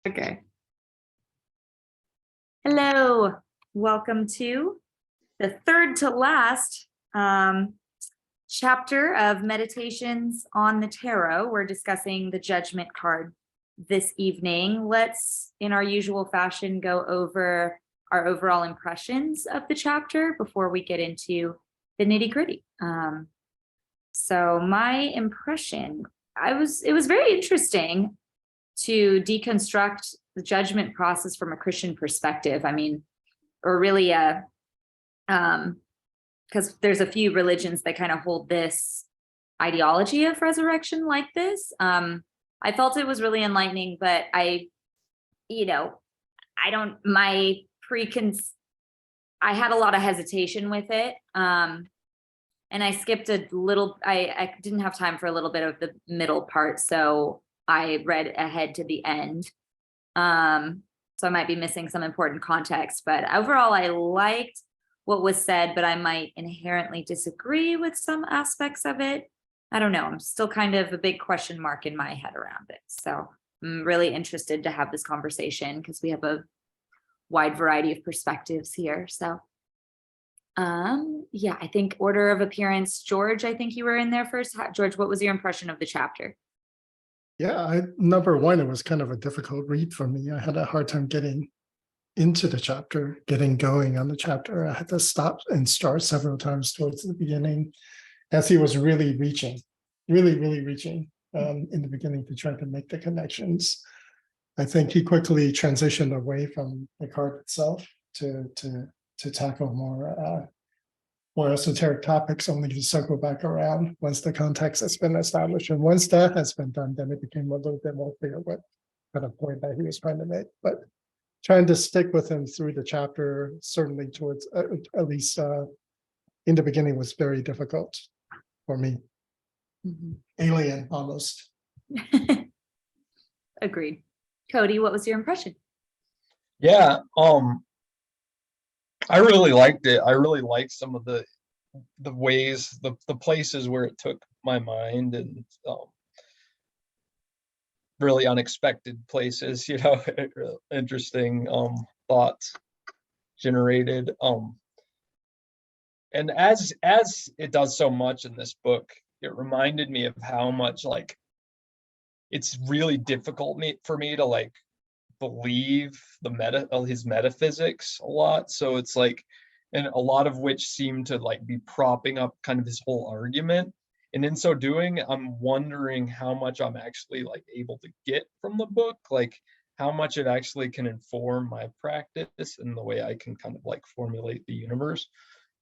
Okay. Hello, welcome to the third to last chapter of Meditations on the Tarot. We're discussing the Judgment card this evening. Let's, in our usual fashion, go over our overall impressions of the chapter before we get into the nitty-gritty. So my impression, it was very interesting to deconstruct the judgment process from a Christian perspective. I mean, or really because there's a few religions that kind of hold this ideology of resurrection like this. I felt it was really enlightening, but I had a lot of hesitation with it. And I skipped a little, I didn't have time for a little bit of the middle part. So I read ahead to the end. So I might be missing some important context, but overall I liked what was said, but I might inherently disagree with some aspects of it. I don't know. I'm still kind of a big question mark in my head around it. So I'm really interested to have this conversation because we have a wide variety of perspectives here. So yeah, I think order of appearance, George, I think you were in there first. George, what was your impression of the chapter? Yeah, number one, it was kind of a difficult read for me. I had a hard time getting into the chapter, getting going on the chapter. I had to stop and start several times towards the beginning as he was really reaching in the beginning to try to make the connections. I think he quickly transitioned away from the card itself to tackle more esoteric topics, only to circle back around once the context has been established. And once that has been done, then it became a little bit more clear what kind of point that he was trying to make. But trying to stick with him through the chapter, certainly towards at least in the beginning, was very difficult for me. Mm-hmm. Alien almost. Agreed. Cody, what was your impression? Yeah, I really liked it. I really liked some of the ways, the places where it took my mind, and really unexpected places, interesting thoughts generated. And as it does so much in this book, it reminded me of how much it's really difficult for me to believe his metaphysics a lot. So it's and a lot of which seem to be propping up kind of his whole argument. And in so doing, I'm wondering how much I'm actually able to get from the book, how much it actually can inform my practice and the way I can kind of formulate the universe.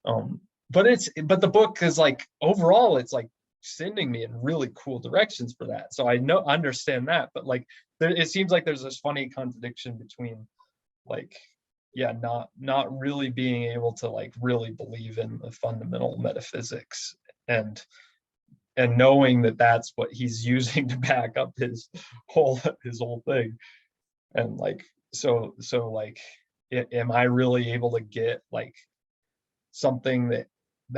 But the book is overall, it's sending me in really cool directions for that. So I understand that, but it seems like there's this funny contradiction between not really being able to really believe in the fundamental metaphysics and knowing that that's what he's using to back up his whole thing. And am I really able to get something that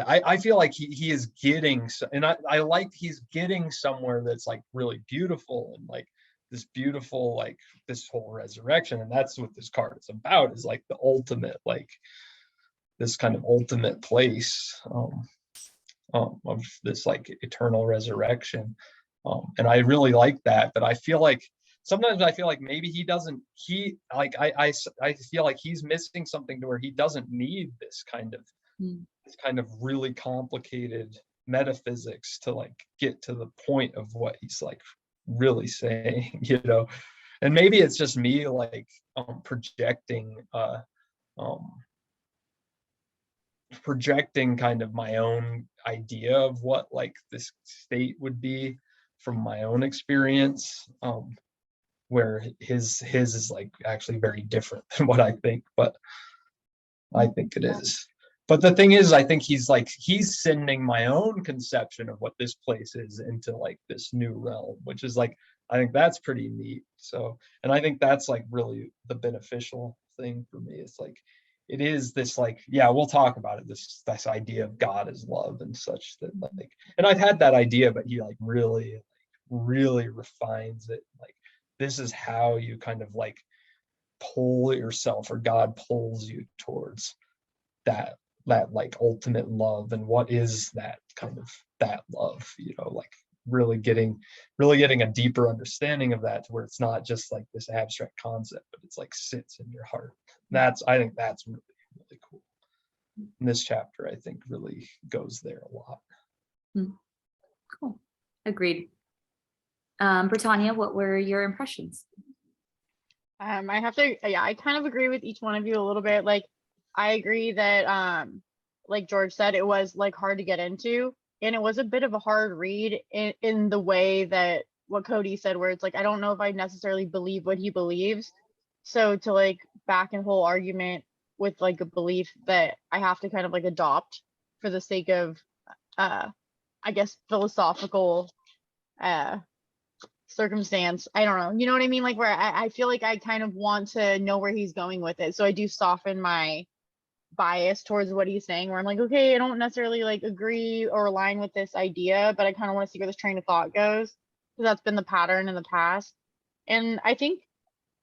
I feel like he is getting, and I like he's getting somewhere that's really beautiful, and this beautiful this whole resurrection, and that's what this card is about, is the ultimate this kind of ultimate place of this eternal resurrection, and I really like that. But I feel sometimes maybe I feel like he's missing something to where he doesn't need this kind of really complicated metaphysics to get to the point of what he's really saying, and maybe it's just me projecting kind of my own idea of what this state would be from my own experience, where his is actually very different than what I think, but I think it is. But the thing is, I think he's sending my own conception of what this place is into this new realm, which is I think that's pretty neat. So, and I think that's really the beneficial thing for me. It's it is this yeah, we'll talk about it, this idea of God as love and such, that and I've had that idea, but he really refines it this is how you kind of like pull yourself, or God pulls you towards that like ultimate love. And what is that kind of that love, you know, like really getting a deeper understanding of that, to where it's not just like this abstract concept, but it's like sits in your heart. I think that's really, really cool. And this chapter, I think, really goes there a lot. Cool. Agreed. Britannia, what were your impressions? I have to, yeah, I kind of agree with each one of you a little bit. Like, I agree that, like George said, it was like hard to get into, and it was a bit of a hard read in the way that what Cody said, where it's like, I don't know if I necessarily believe what he believes. So to like back and whole argument with like a belief that I have to kind of like adopt for the sake of, I guess, philosophical, circumstance. I don't know. You know what I mean? Like, where I feel like I kind of want to know where he's going with it. So I do soften my bias towards what he's saying, where I'm like, okay, I don't necessarily like agree or align with this idea, but I kind of want to see where this train of thought goes, because that's been the pattern in the past. And I think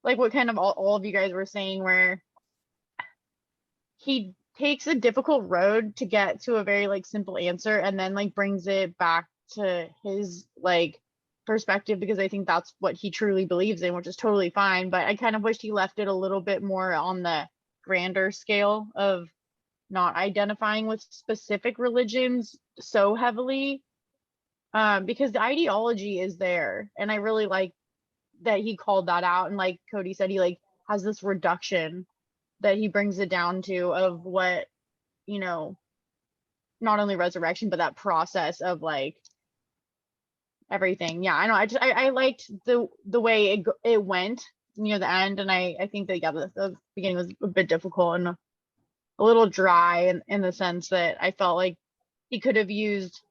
like what kind of all of you guys were saying, where he takes a difficult road to get to a very like simple answer, and then like brings it back to his like perspective, because I think that's what he truly believes in, which is totally fine. But I kind of wished he left it a little bit more on the grander scale of not identifying with specific religions so heavily, because the ideology is there, and I really like that he called that out. And like Cody said, he like has this reduction that he brings it down to, of what, you know, not only resurrection, but that process of like everything. Yeah, I know. I liked the way it went near the end, and I think that, yeah, the beginning was a bit difficult and a little dry in the sense that I felt like he could have used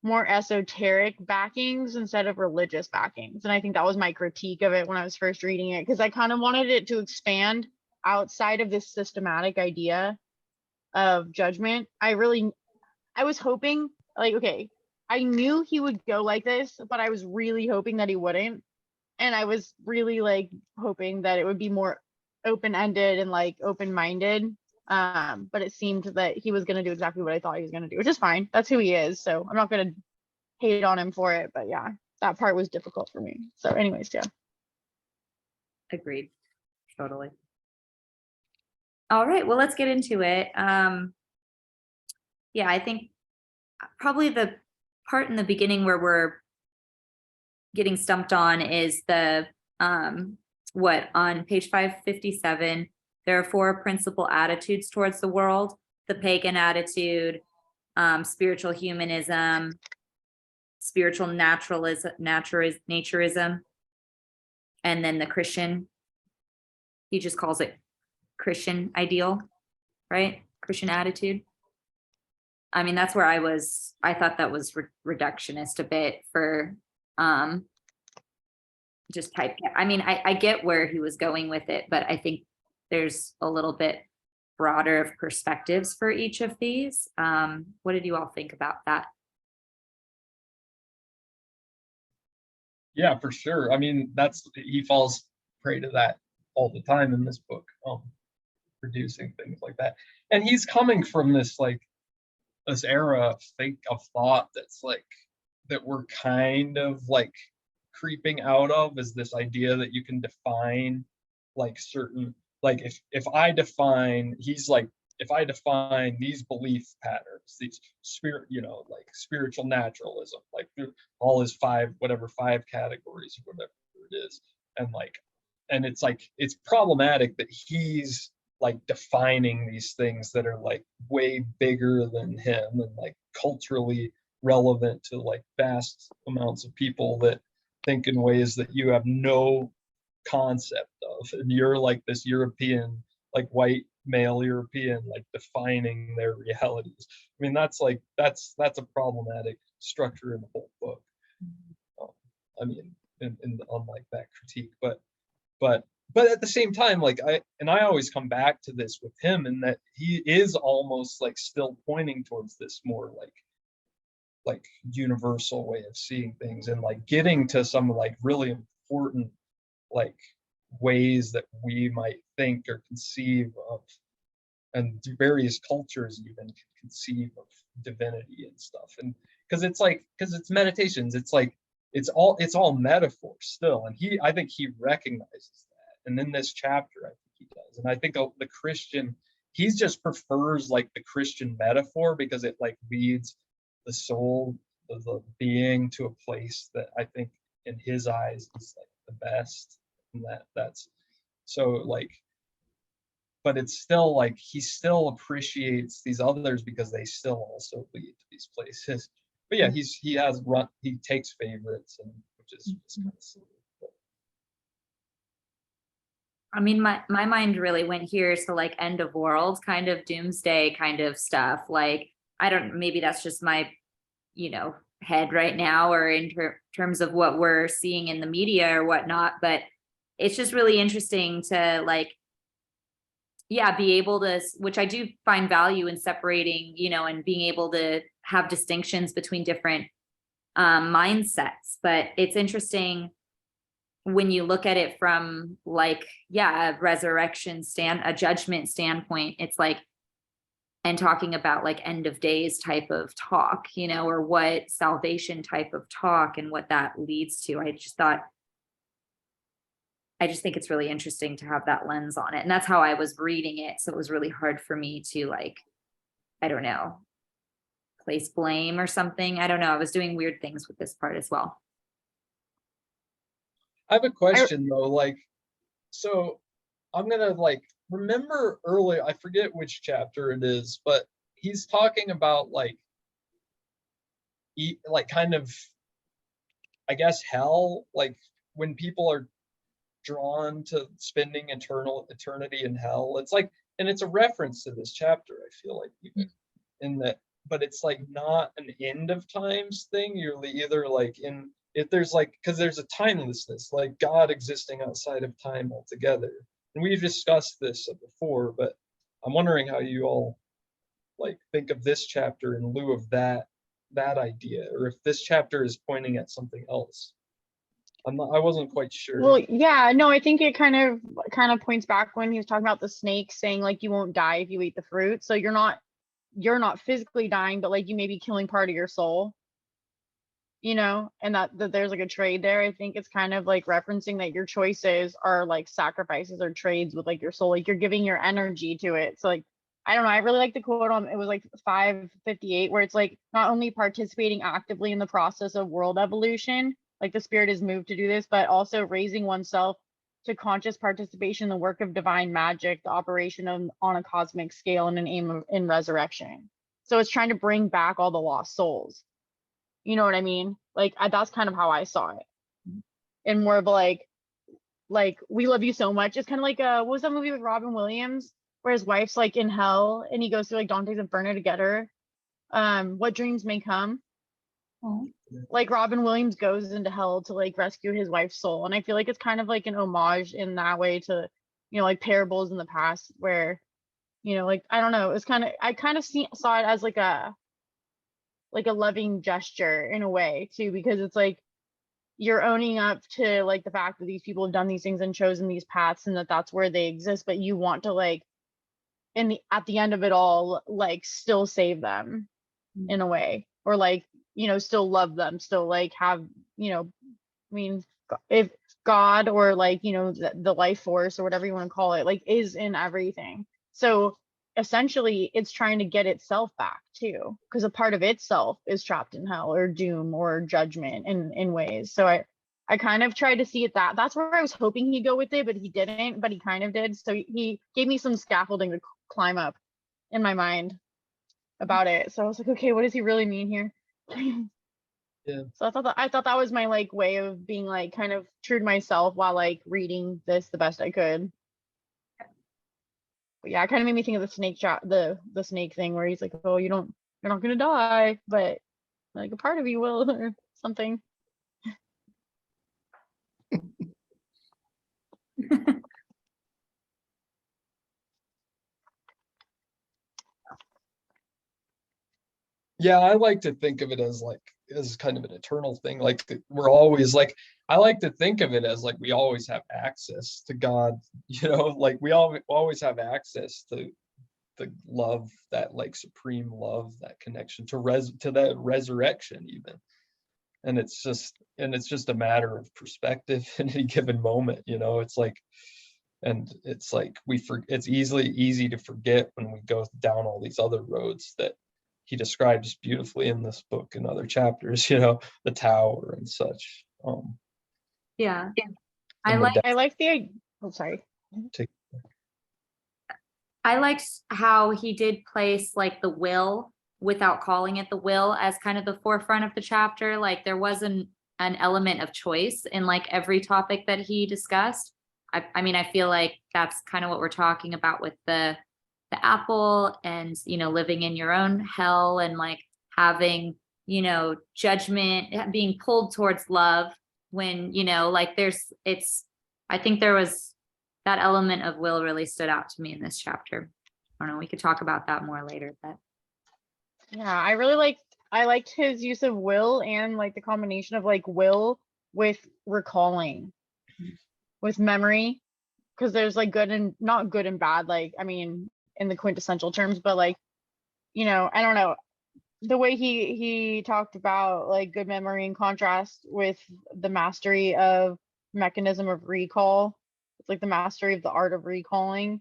more esoteric backings instead of religious backings. And I think that was my critique of it when I was first reading it, because I kind of wanted it to expand outside of this systematic idea of judgment. I was hoping, like, okay, I knew he would go like this, but I was really hoping that he wouldn't. And I was really like hoping that it would be more open-ended and like open-minded. But it seemed that he was going to do exactly what I thought he was going to do, which is fine. That's who he is. So I'm not going to hate on him for it. But yeah, that part was difficult for me. So anyways, yeah. Agreed. Totally. All right, well, let's get into it. Yeah, I think probably the part in the beginning where we're getting stumped on is the what on page 557, there are 4 principal attitudes towards the world: the pagan attitude, spiritual humanism, spiritual naturism, and then the Christian. He just calls it Christian ideal, right? Christian attitude. I mean, that's where I thought that was reductionist a bit for just type. I mean, I get where he was going with it, but I think there's a little bit broader of perspectives for each of these. What did you all think about that? Yeah, for sure. I mean, he falls prey to that all the time in this book, producing things like that. And he's coming from this era of thought that's like, that we're kind of like creeping out of, is this idea that you can define like certain, like if I define these belief patterns, these like spiritual naturalism, like all his 5 categories, or whatever it is, and it's like, it's problematic that he's like defining these things that are like way bigger than him, and like culturally relevant to like vast amounts of people that think in ways that you have no concept of, and you're like this European, like white male European, like defining their realities. I mean, that's a problematic structure in the whole book. I mean, on like that critique, but at the same time, like I always come back to this with him, and that he is almost like still pointing towards this more like universal way of seeing things, and like getting to some like really important like ways that we might think or conceive of, and various cultures even can conceive of divinity and stuff. And because it's meditations, it's like it's all metaphor still, and I think he recognizes that, and in this chapter I think he does. And I think the Christian, he just prefers like the Christian metaphor because it like leads the soul of the being to a place that I think in his eyes is like the best. And that's so like, but it's still like he still appreciates these others because they still also lead to these places. But yeah, he takes favorites, and which is just kind of silly. But I mean, my mind really went here to like end of world kind of doomsday kind of stuff. Like, I don't, maybe that's just my, head right now, or in terms of what we're seeing in the media or whatnot. But it's just really interesting to like, yeah, be able to, which I do find value in separating, and being able to have distinctions between different mindsets. But it's interesting when you look at it from like, yeah, a resurrection a judgment standpoint. It's like, and talking about like end of days type of talk, or what salvation type of talk and what that leads to. I just think it's really interesting to have that lens on it. And that's how I was reading it. So it was really hard for me to like, I don't know, place blame or something. I don't know. I was doing weird things with this part as well. I have a question though, like, so I'm gonna like remember earlier, I forget which chapter it is, but he's talking about like kind of, I guess, hell, like when people are drawn to spending eternity in hell. It's like, and it's a reference to this chapter, I feel like, even in that, but it's like not an end of times thing. You're either like if there's like, because there's a timelessness, like God existing outside of time altogether. And we've discussed this before, but I'm wondering how you all like think of this chapter in lieu of that idea, or if this chapter is pointing at something else. I wasn't quite sure. Well, yeah, no, I think it kind of points back when he was talking about the snake saying like you won't die if you eat the fruit. So you're not physically dying, but like you may be killing part of your soul, and that there's like a trade there. I think it's kind of like referencing that your choices are like sacrifices or trades with like your soul, like you're giving your energy to it. So like, I don't know, I really like the quote on, it was like 558, where it's like not only participating actively in the process of world evolution, like the spirit is moved to do this, but also raising oneself to conscious participation in the work of divine magic, the operation on a cosmic scale, and an aim in resurrection. So it's trying to bring back all the lost souls. You know what I mean? Like that's kind of how I saw it. And more of like we love you so much. It's kind of like what was that movie with Robin Williams where his wife's like in hell and he goes through like Dante's Inferno to get her? What Dreams May Come. Oh. Like Robin Williams goes into hell to like rescue his wife's soul, and I feel like it's kind of like an homage in that way to like parables in the past where like I don't know, it's kind of, I kind of saw it as like a loving gesture in a way too, because it's like you're owning up to like the fact that these people have done these things and chosen these paths, and that's where they exist, but you want to like at the end of it all like still save them in a way, or like still love them, still like have I mean, if God or like the life force or whatever you want to call it like is in everything, so essentially it's trying to get itself back too, because a part of itself is trapped in hell or doom or judgment in ways. So I kind of tried to see it that's where I was hoping he'd go with it, but he didn't, but he kind of did. So he gave me some scaffolding to climb up in my mind about it. So I was like, okay, what does he really mean here? Yeah. So I thought that was my like way of being like kind of true to myself while like reading this the best I could. But yeah, it kind of made me think of the snake the snake thing where he's like, oh, you're not gonna die, but like a part of you will or something. Yeah, I like to think of it as like as kind of an eternal thing. Like we're always like, I like to think of it as like we always have access to God, like we always have access to the love, that like supreme love, that connection to that resurrection even. And it's just a matter of perspective in any given moment, it's like, and it's like it's easy to forget when we go down all these other roads that he describes beautifully in this book and other chapters, the tower and such. Yeah. and the I like the, oh, sorry. I liked how he did place like the will without calling it the will as kind of the forefront of the chapter. Like there wasn't an element of choice in like every topic that he discussed. I mean, I feel like that's kind of what we're talking about with the apple and, living in your own hell and like having, judgment, being pulled towards love when, like I think there was that element of will really stood out to me in this chapter. I don't know, we could talk about that more later, but. Yeah, I liked his use of will and like the combination of like will with recalling, with memory, because there's like good and not good and bad, like, I mean, in the quintessential terms, but like, I don't know, the way he talked about like good memory in contrast with the mastery of mechanism of recall. It's like the mastery of the art of recalling.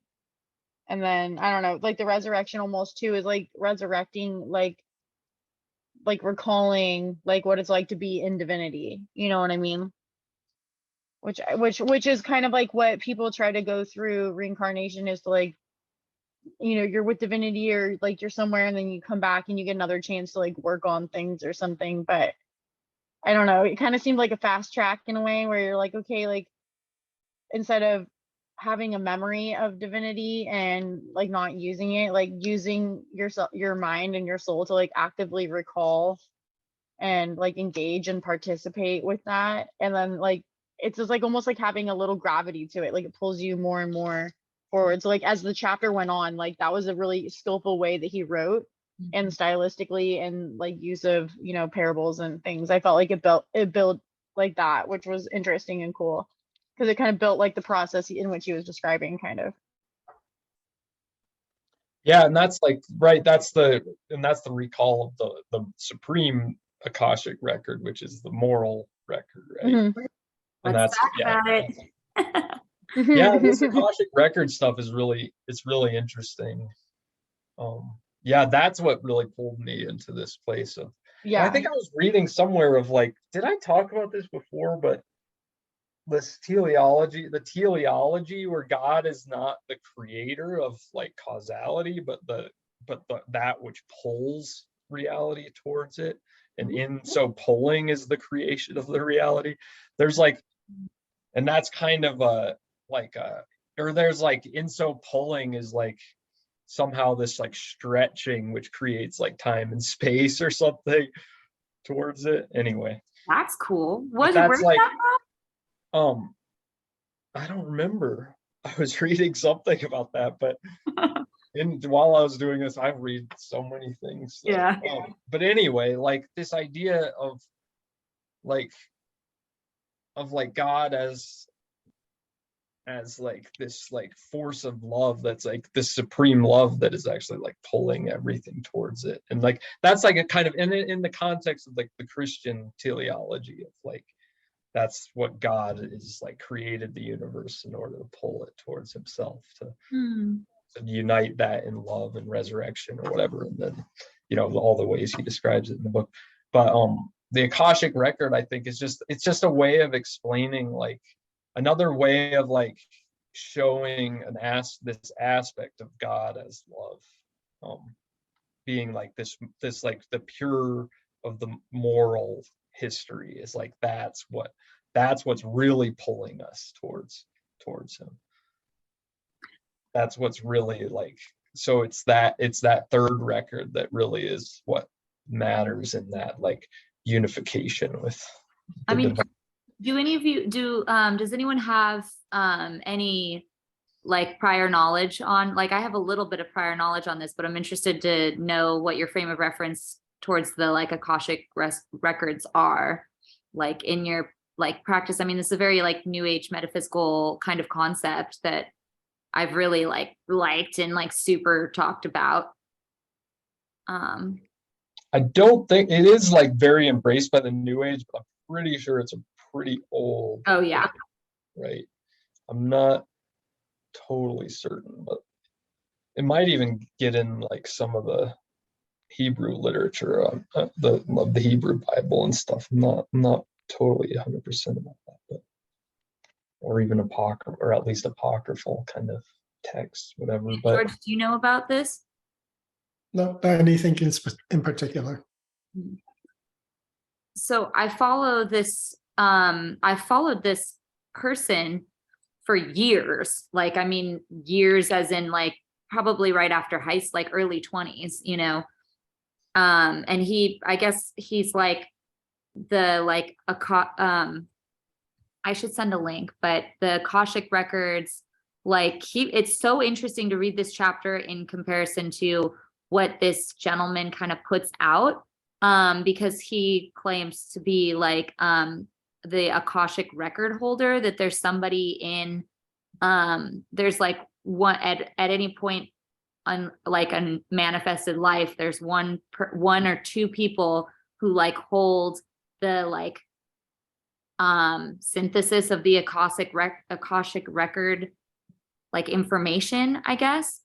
And then I don't know, like the resurrection almost too is like resurrecting, like recalling like what it's like to be in divinity. You know what I mean? Which is kind of like what people try to go through reincarnation, is to like, you're with divinity or like you're somewhere and then you come back and you get another chance to like work on things or something. But I don't know, it kind of seemed like a fast track in a way where you're like, okay, like instead of having a memory of divinity and like not using it, like using your mind and your soul to like actively recall and like engage and participate with that. And then like it's just like almost like having a little gravity to it, like it pulls you more and more forward. So like as the chapter went on, like that was a really skillful way that he wrote, and stylistically and like use of parables and things. I felt like it built like that, which was interesting and cool, because it kind of built like the process in which he was describing, kind of. Yeah, and that's like that's the recall of the supreme Akashic record, which is the moral record, right? Mm-hmm. And Let's talk about it. Yeah, this Akashic record stuff is it's really interesting. Yeah, that's what really pulled me into this place of, yeah. I think I was reading somewhere of like, did I talk about this before? But this the teleology where God is not the creator of like causality, but that which pulls reality towards it. And in so pulling is the creation of the reality. There's like, and that's kind of or there's like, in so pulling is like somehow this like stretching which creates like time and space or something towards it. Anyway, That's cool. that's Where's like that I don't remember. I was reading something about that, but while I was doing this, I read so many things. Yeah. But anyway, like this idea of like God as like this like force of love that's like this supreme love that is actually like pulling everything towards it. And like that's like a kind of in the context of like the Christian teleology of like, that's what God is like, created the universe in order to pull it towards himself, to unite that in love and resurrection or whatever. And then, all the ways he describes it in the book. But the Akashic record, I think, is it's just a way of explaining, like another way of like showing this aspect of God as love, being like this like the pure of the moral history is like, that's what's really pulling us towards him. That's what's really like, so it's that third record that really is what matters in that like unification with do any of you does anyone have any like prior knowledge on, like I have a little bit of prior knowledge on this, but I'm interested to know what your frame of reference towards the like Akashic records are, like in your like practice. I mean, this is a very like new age metaphysical kind of concept that I've really like liked and like super talked about. I don't think it is like very embraced by the new age, but I'm pretty sure it's a pretty old. Oh yeah. Right. I'm not totally certain, but it might even get in like some of the Hebrew literature, the Hebrew Bible and stuff. I'm not totally 100% about that, but or even apocryphal, or at least apocryphal kind of text, whatever. But George, do you know about this? No, not anything in particular. So I followed this person for years. Like, I mean, years as in like probably right after like early 20s, you know. And I guess he's like I should send a link, but the Akashic records, like it's so interesting to read this chapter in comparison to what this gentleman kind of puts out, because he claims to be like the Akashic record holder, that there's somebody in there's like one at any point on like a manifested life, there's one or two people who like hold the like synthesis of the Akashic record like information, I guess.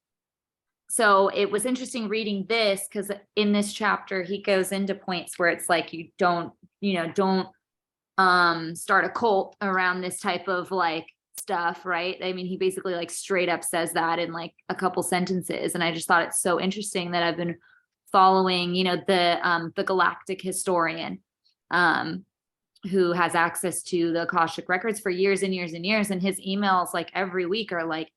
So it was interesting reading this, because in this chapter he goes into points where it's like you don't start a cult around this type of like stuff, right? I mean, he basically like straight up says that in like a couple sentences, and I just thought it's so interesting that I've been following, you know, the galactic historian who has access to the Akashic records for years and years and years, and his emails like every week are like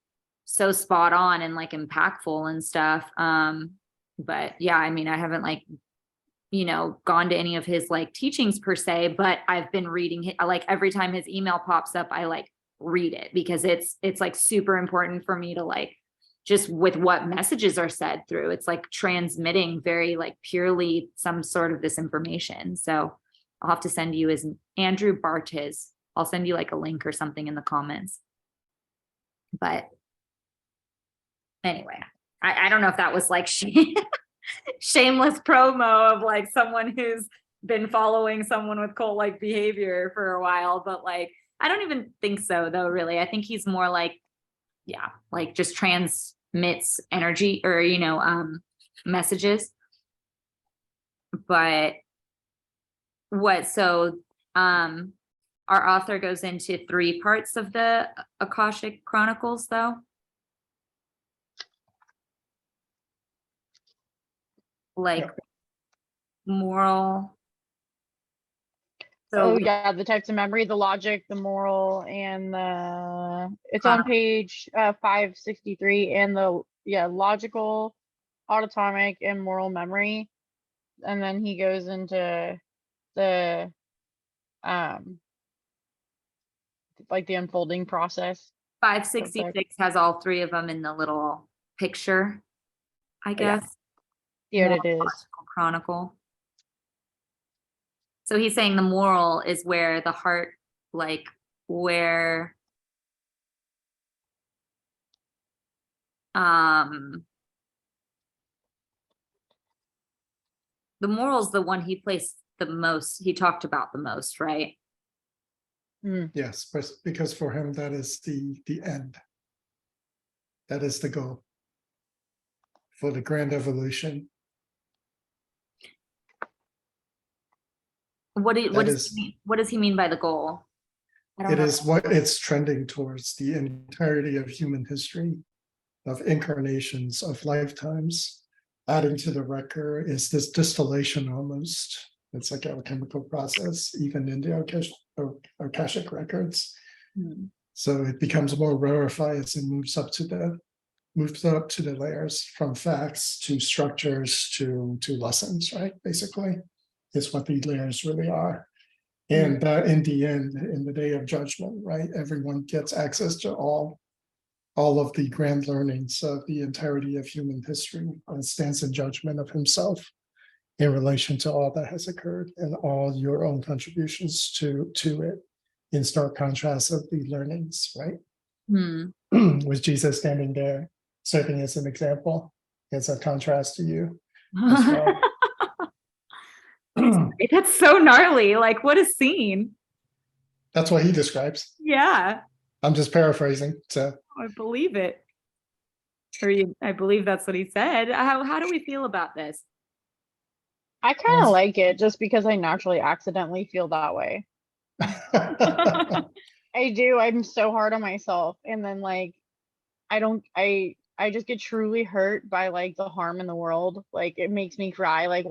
so spot on and like impactful and stuff. But yeah, I mean, I haven't like, you know, gone to any of his like teachings per se, but I've been reading like every time his email pops up, I like read it, because it's like super important for me to like, just with what messages are said through, it's like transmitting very like purely some sort of this information. So I'll have to send you his Andrew Bartiz. I'll send you like a link or something in the comments. But anyway, I don't know if that was like shameless promo of like someone who's been following someone with cult-like behavior for a while, but like, I don't even think so though, really. I think he's more like, yeah, like just transmits energy or, you know, messages. But our author goes into 3 parts of the Akashic Chronicles though. Like moral. Oh yeah, the types of memory, the logic, the moral, and it's on page 563, and the logical, autonomic, and moral memory. And then he goes into the like the unfolding process. 566 has all 3 of them in the little picture, I guess. Yeah, it is. Chronicle. So he's saying the moral is where the heart, like where the moral is the one he placed the most, he talked about the most, right? Yes, but because for him that is the end. That is the goal for the grand evolution. What does he mean by the goal? It is what it's trending towards, the entirety of human history, of incarnations, of lifetimes. Adding to the record is this distillation almost. It's like a chemical process, even in the Akashic records. So it becomes more rarefied as it moves up to the layers, from facts to structures to lessons, right? Basically, is what the layers really are. And that in the end, in the day of judgment, right, everyone gets access to all of the grand learnings of the entirety of human history, and stands in judgment of himself in relation to all that has occurred and all your own contributions to it, in stark contrast of the learnings, right? Hmm. With Jesus standing there serving as an example, as a contrast to you as well. That's so gnarly. Like, what a scene. That's what he describes. Yeah, I'm just paraphrasing. So I believe it. I believe that's what he said. How do we feel about this? I kind of like it just because I naturally accidentally feel that way. I do. I'm so hard on myself. And then like I just get truly hurt by like the harm in the world. Like it makes me cry like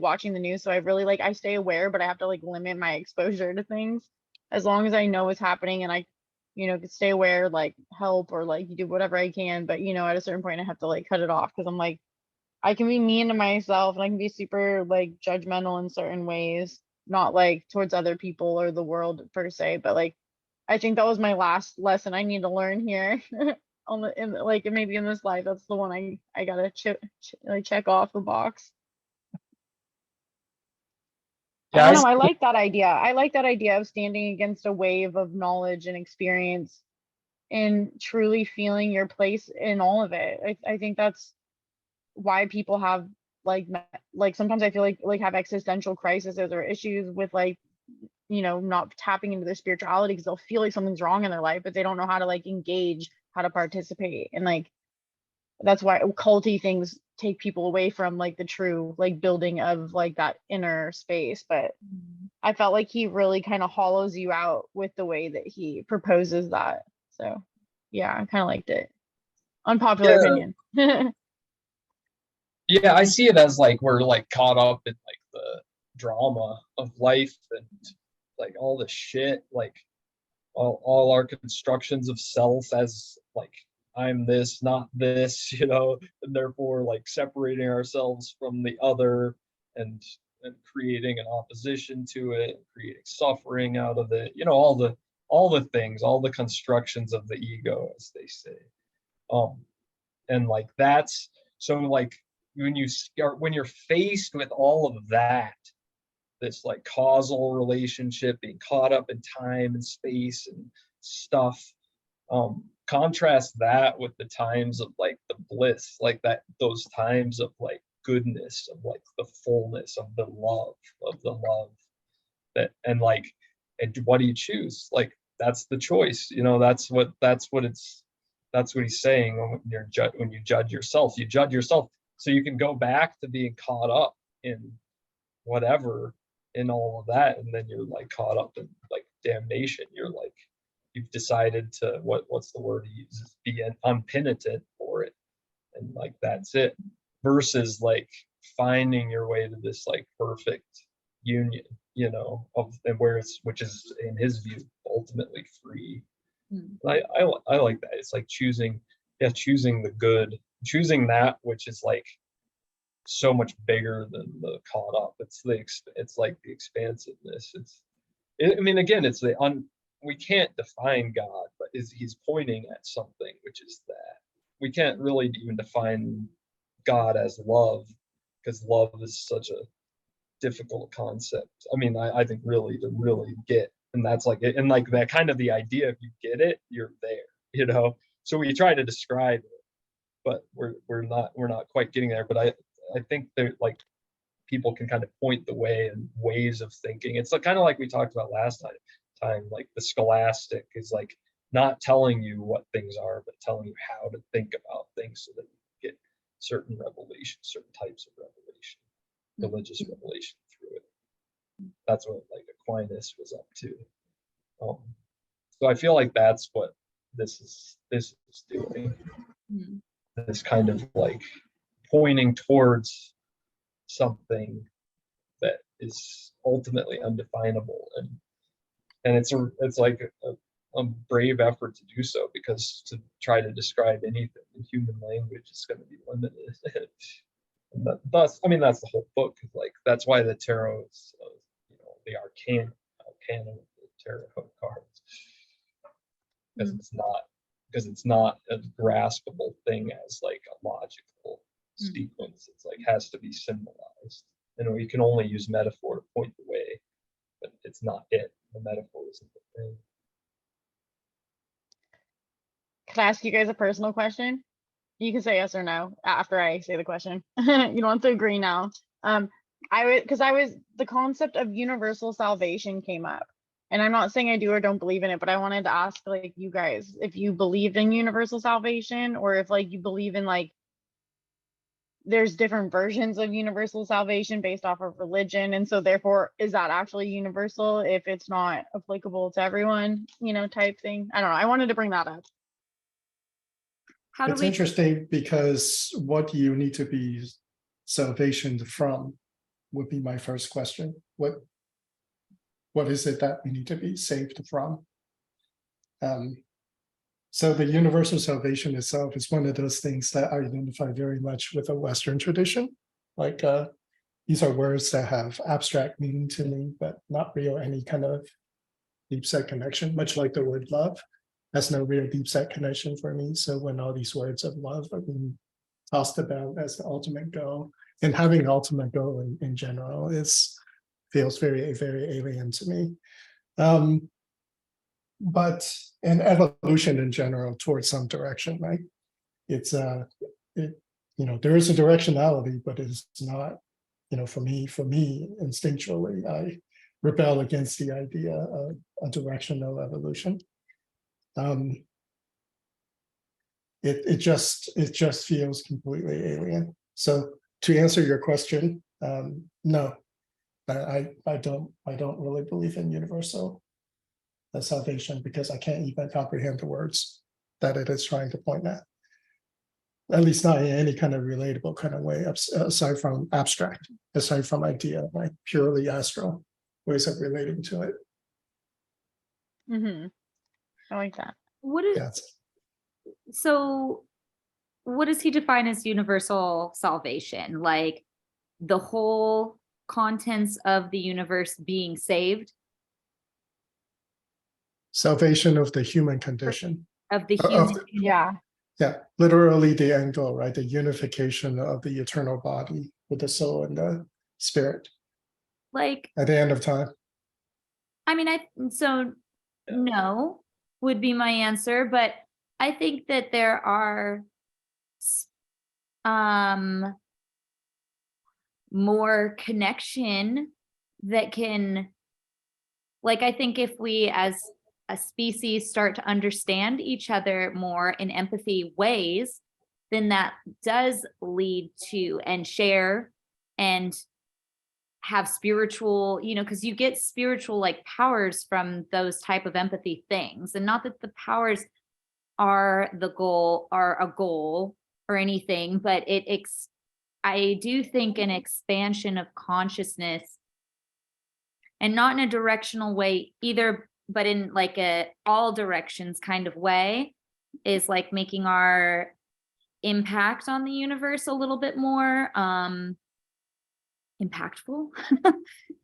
watching the news. So I really like I stay aware, but I have to like limit my exposure to things as long as I know what's happening and I can stay aware, like help or like do whatever I can. But at a certain point I have to like cut it off because I'm like I can be mean to myself and I can be super like judgmental in certain ways, not like towards other people or the world per se, but like I think that was my last lesson I need to learn here like maybe in this life. That's the one I gotta check off the box. Yeah, I I don't know. see. I like that idea. I like that idea of standing against a wave of knowledge and experience and truly feeling your place in all of it. I think that's why people have like sometimes I feel like have existential crises or issues with like not tapping into their spirituality because they'll feel like something's wrong in their life, but they don't know how to like engage, how to participate. And like that's why culty things take people away from like the true like building of like that inner space. But I felt like he really kind of hollows you out with the way that he proposes that. So yeah, I kind of liked it. Unpopular Yeah, opinion. yeah, I see it as like we're like caught up in like the drama of life and like all the shit, like all our constructions of self as like I'm this, not this, and therefore like separating ourselves from the other and creating an opposition to it, creating suffering out of it, all the things, all the constructions of the ego, as they say. And like that's so like when you're faced with all of that, this like causal relationship, being caught up in time and space and stuff, contrast that with the times of like the bliss, like those times of like goodness, of like the fullness of the love that, and like, and what do you choose? Like that's the choice, that's what he's saying. When you judge yourself so you can go back to being caught up in whatever, in all of that, and then you're like caught up in like damnation. You're like, you've decided to what's the word he uses, be unpenitent for it, and like that's it, versus like finding your way to this like perfect union, of, and which is in his view ultimately free. I like that. It's like choosing the good, choosing that which is like so much bigger than the caught up. It's like the expansiveness. I mean, again, we can't define God, but he's pointing at something, which is that we can't really even define God as love, because love is such a difficult concept. I mean, I think really to really get, and that's like it, and like that kind of the idea, if you get it, you're there. So we try to describe it, but we're not quite getting there. But I think that like people can kind of point the way and ways of thinking. It's like, kind of like we talked about last time, like the scholastic is like not telling you what things are, but telling you how to think about things so that you get certain revelation, certain types of revelation, religious revelation through it. That's what like Aquinas was up to. So I feel like that's what this is doing. This kind of like pointing towards something that is ultimately undefinable, and it's like a brave effort to do so, because to try to describe anything in human language is going to be limited. And I mean, that's the whole book. Like that's why the tarot is, the arcana of the tarot cards, because it's not a graspable thing as like a logical sequence. It's like has to be symbolized. you can only use metaphor to point the way, but it's not it. The metaphor isn't the thing. Can I ask you guys a personal question? You can say yes or no after I say the question. You don't have to agree now. The concept of universal salvation came up. And I'm not saying I do or don't believe in it, but I wanted to ask like you guys if you believed in universal salvation, or if like you believe in like there's different versions of universal salvation based off of religion. And so therefore, is that actually universal if it's not applicable to everyone, type thing? I don't know. I wanted to bring that up. How do It's we, interesting because what you need to be salvation from would be my first question. What is it that we need to be saved from? So the universal salvation itself is one of those things that I identify very much with a Western tradition. Like these are words that have abstract meaning to me, but not real any kind of deep set connection, much like the word love. That's no real deep set connection for me. So when all these words of love are being tossed about as the ultimate goal, and having an ultimate goal in general feels very, very alien to me. But an evolution in general towards some direction, right? It's there is a directionality, but it's not, for me, instinctually, I rebel against the idea of a directional evolution. It just feels completely alien. So to answer your question, no, I don't really believe in universal salvation because I can't even comprehend the words that it is trying to point at least not in any kind of relatable kind of way, aside from abstract, aside from idea, like purely astral ways of relating to it. I like that. so what does he define as universal salvation? Like the whole contents of the universe being saved? Salvation of the human condition. Of the Of human. the- Yeah. Yeah, literally the end goal, right? The unification of the eternal body with the soul and the spirit Like, at the end of time. I mean, no would be my answer, but I think that there are more connection that can, like, I think if we as a species start to understand each other more in empathy ways, then that does lead to and share and have spiritual, because you get spiritual like powers from those type of empathy things. And not that the powers are a goal or anything, but I do think an expansion of consciousness, and not in a directional way either, but in like a all directions kind of way, is like making our impact on the universe a little bit more impactful.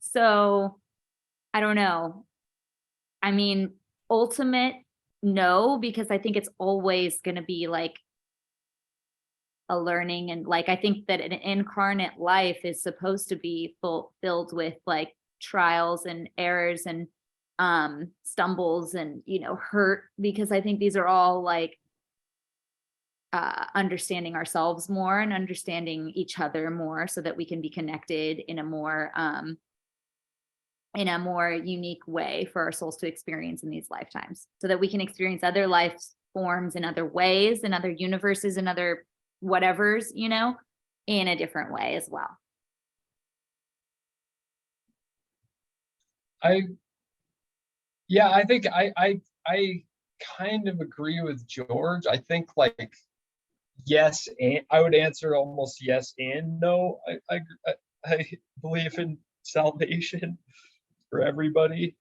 So I don't know. I mean, ultimate, no, because I think it's always going to be like a learning, and like I think that an incarnate life is supposed to be filled with like trials and errors and stumbles and hurt, because I think these are all like understanding ourselves more and understanding each other more, so that we can be connected in a more unique way for our souls to experience in these lifetimes, so that we can experience other life forms in other ways, in other universes, in other whatevers, in a different way as well. I think I kind of agree with George. I think like yes, and I would answer almost yes and no. I believe in salvation for everybody.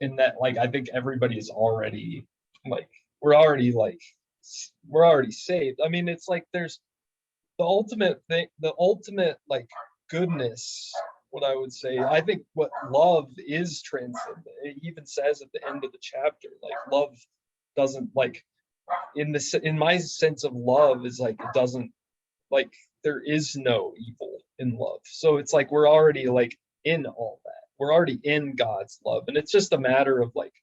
In that, like, I think everybody is already like we're already saved. I mean, it's like there's the ultimate thing, the ultimate like goodness. What I would say, I think what love is transcendent. It even says at the end of the chapter, like love doesn't like in my sense of love is like it doesn't like there is no evil in love. So it's like we're already like in all that. We're already in God's love. And it's just a matter of like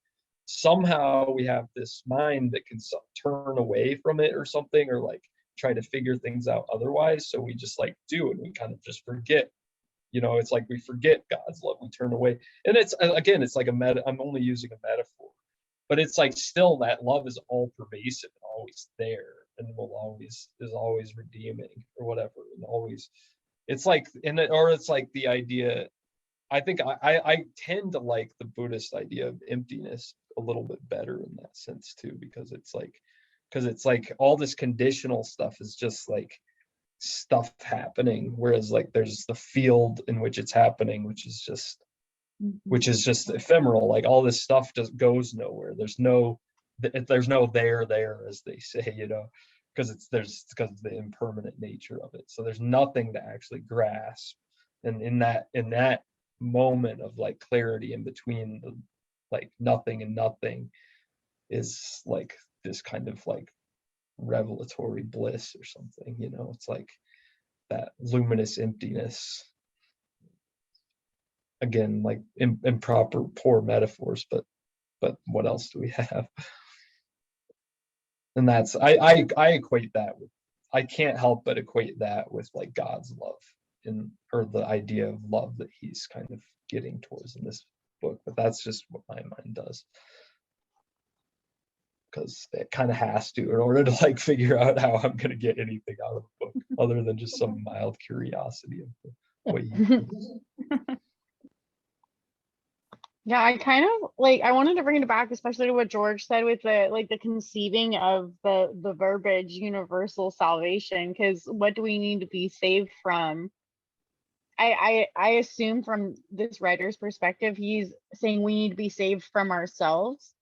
somehow we have this mind that can turn away from it or something, or like try to figure things out otherwise. So we just like do, and we kind of just forget. It's like we forget God's love, we turn away. And it's, again, it's like I'm only using a metaphor, but it's like still that love is all pervasive and always there, and is always redeeming or whatever, and always, it's like, or it's like the idea, I think I tend to like the Buddhist idea of emptiness a little bit better in that sense too, because it's like all this conditional stuff is just like stuff happening, whereas like there's the field in which it's happening, which is just ephemeral. Like all this stuff just goes nowhere. There's no there, as they say, because of the impermanent nature of it. So there's nothing to actually grasp. And in that moment of like clarity in between the like nothing and nothing is like this kind of like revelatory bliss or something. It's like that luminous emptiness. Again, like improper, poor metaphors, but what else do we have? And that's I equate that with, I can't help but equate that with like God's love, or the idea of love that he's kind of getting towards in this book. But that's just what my mind does, because it kind of has to, in order to like figure out how I'm going to get anything out of the book other than just some mild curiosity of what you Yeah, I kind of like, I wanted to bring it back, especially to what George said with the conceiving of the verbiage universal salvation, because what do we need to be saved from? I assume from this writer's perspective, he's saying we need to be saved from ourselves.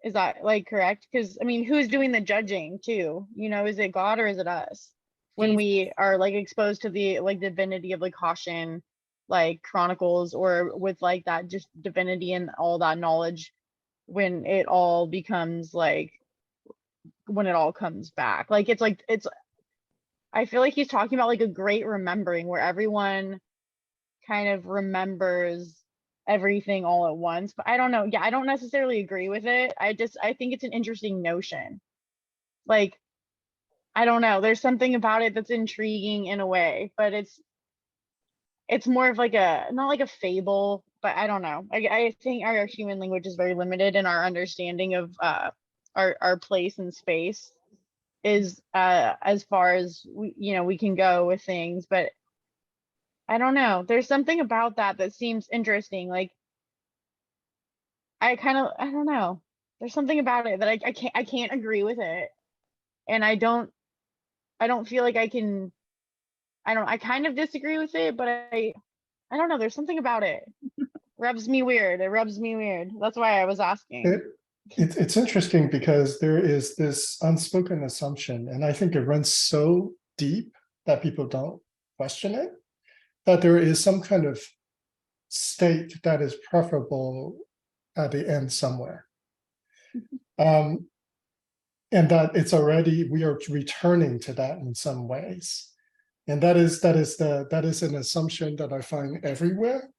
Is that like correct? Because I mean, who's doing the judging too? Is it God or is it us? When we are like exposed to the like divinity of like Caution, like Chronicles, or with like that just divinity and all that knowledge, when it all becomes like, when it all comes back, like it's I feel like he's talking about like a great remembering where everyone kind of remembers everything all at once. But I don't know. Yeah, I don't necessarily agree with it. I think it's an interesting notion. Like, I don't know. There's something about it that's intriguing in a way, but it's more of like not like a fable, but I don't know. I think our human language is very limited, and our understanding of our place in space is as far as we can go with things. But I don't know. There's something about that seems interesting. Like, I don't know. There's something about it that I can't agree with it. And I don't feel like I can. I kind of disagree with it, but I don't know. There's something about it. Rubs me weird. It rubs me weird. That's why I was asking. It's interesting because there is this unspoken assumption, and I think it runs so deep that people don't question it, that there is some kind of state that is preferable at the end somewhere. And that we are returning to that in some ways. And that is an assumption that I find everywhere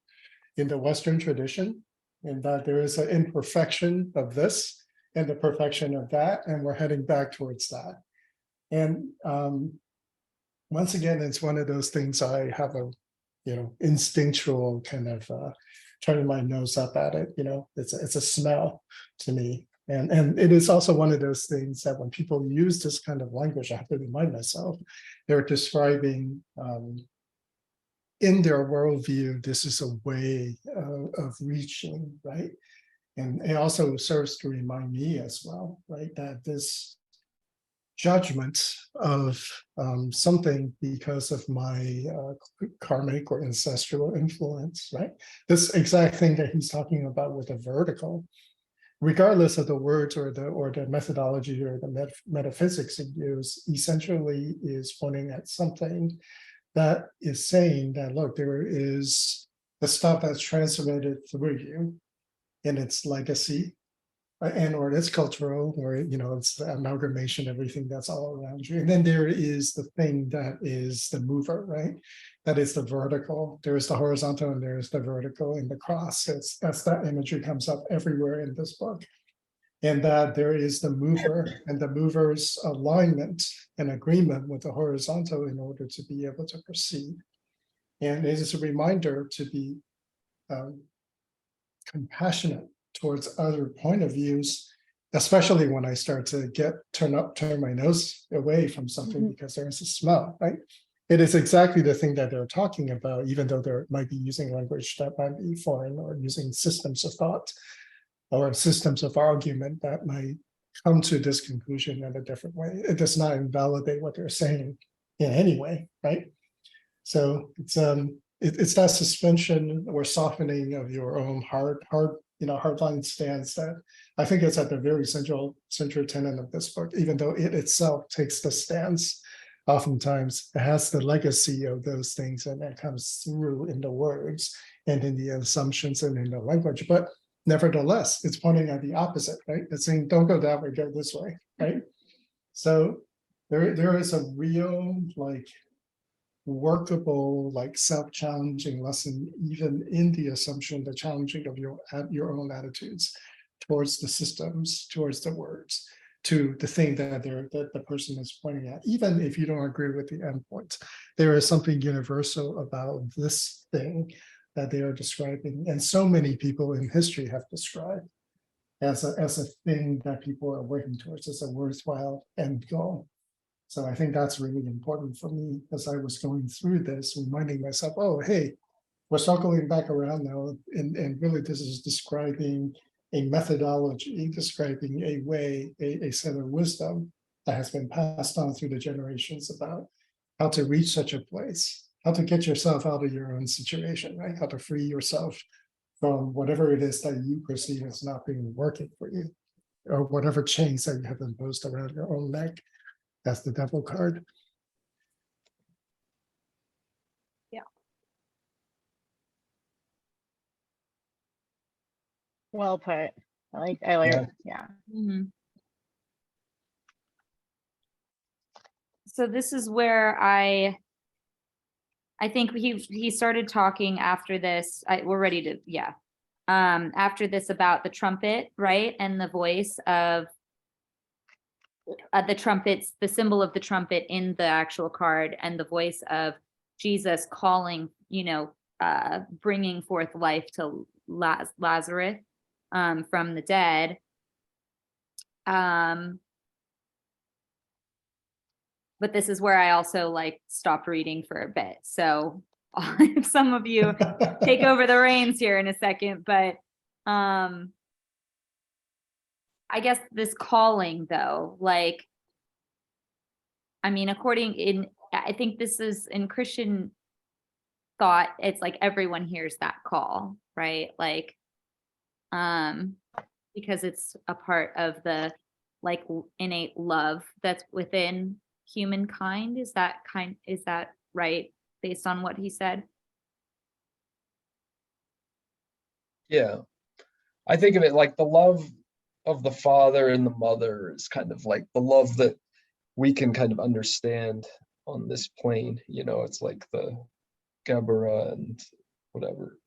in the Western tradition, in that there is an imperfection of this and the perfection of that, and we're heading back towards that. And once again, it's one of those things I have a instinctual kind of turning my nose up at it. It's a smell to me. And it is also one of those things that when people use this kind of language, I have to remind myself, they're describing in their worldview, this is a way of reaching, right? And it also serves to remind me as well, right, that this judgment of something because of my karmic or ancestral influence, right? This exact thing that he's talking about with the vertical, regardless of the words or the methodology or the metaphysics it used, essentially is pointing at something that is saying that, look, there is the stuff that's transmitted through you in its legacy and or it's cultural, or it's the amalgamation, everything that's all around you. And then there is the thing that is the mover, right? That is the vertical. There is the horizontal and there is the vertical in the cross. That's that imagery comes up everywhere in this book. And that there is the mover and the mover's alignment and agreement with the horizontal in order to be able to proceed. And it is a reminder to be compassionate towards other point of views, especially when I start to turn my nose away from something because there is a smell, right? It is exactly the thing that they're talking about, even though they might be using language that might be foreign, or using systems of thought or systems of argument that might come to this conclusion in a different way. It does not invalidate what they're saying in any way, right? So it's that suspension or softening of your own hardline stance that I think is at the very central tenet of this book. Even though it itself takes the stance, oftentimes it has the legacy of those things, and that comes through in the words and in the assumptions and in the language. But nevertheless, it's pointing at the opposite, right? It's saying, don't go that way, go this way, right? So there is a real workable, self-challenging lesson, even in the assumption, the challenging of your own attitudes towards the systems, towards the words, to the thing that the person is pointing at. Even if you don't agree with the endpoint, there is something universal about this thing that they are describing, and so many people in history have described as a thing that people are working towards, as a worthwhile end goal. So I think that's really important for me as I was going through this, reminding myself, oh, hey, we're circling back around now. And really, this is describing a methodology, describing a way, a set of wisdom that has been passed on through the generations about how to reach such a place, how to get yourself out of your own situation, right? How to free yourself from whatever it is that you perceive as not being working for you, or whatever chains that you have imposed around your own neck. That's the devil card. Well put. I like it. Yeah. Mhm. So this is where I think he started talking after this. We're ready to, yeah. After this about the trumpet, right? And the voice of the trumpets, the symbol of the trumpet in the actual card, and the voice of Jesus calling, bringing forth life to Lazarus from the dead. But this is where I also stopped reading for a bit. So if some of you take over the reins here in a second, but I guess this calling though, I think this is in Christian thought, it's like everyone hears that call, right? Because it's a part of the innate love that's within humankind. Is that right, based on what he said? Yeah, I think of it like the love of the father and the mother is kind of like the love that we can kind of understand on this plane. It's like the Gabara and whatever.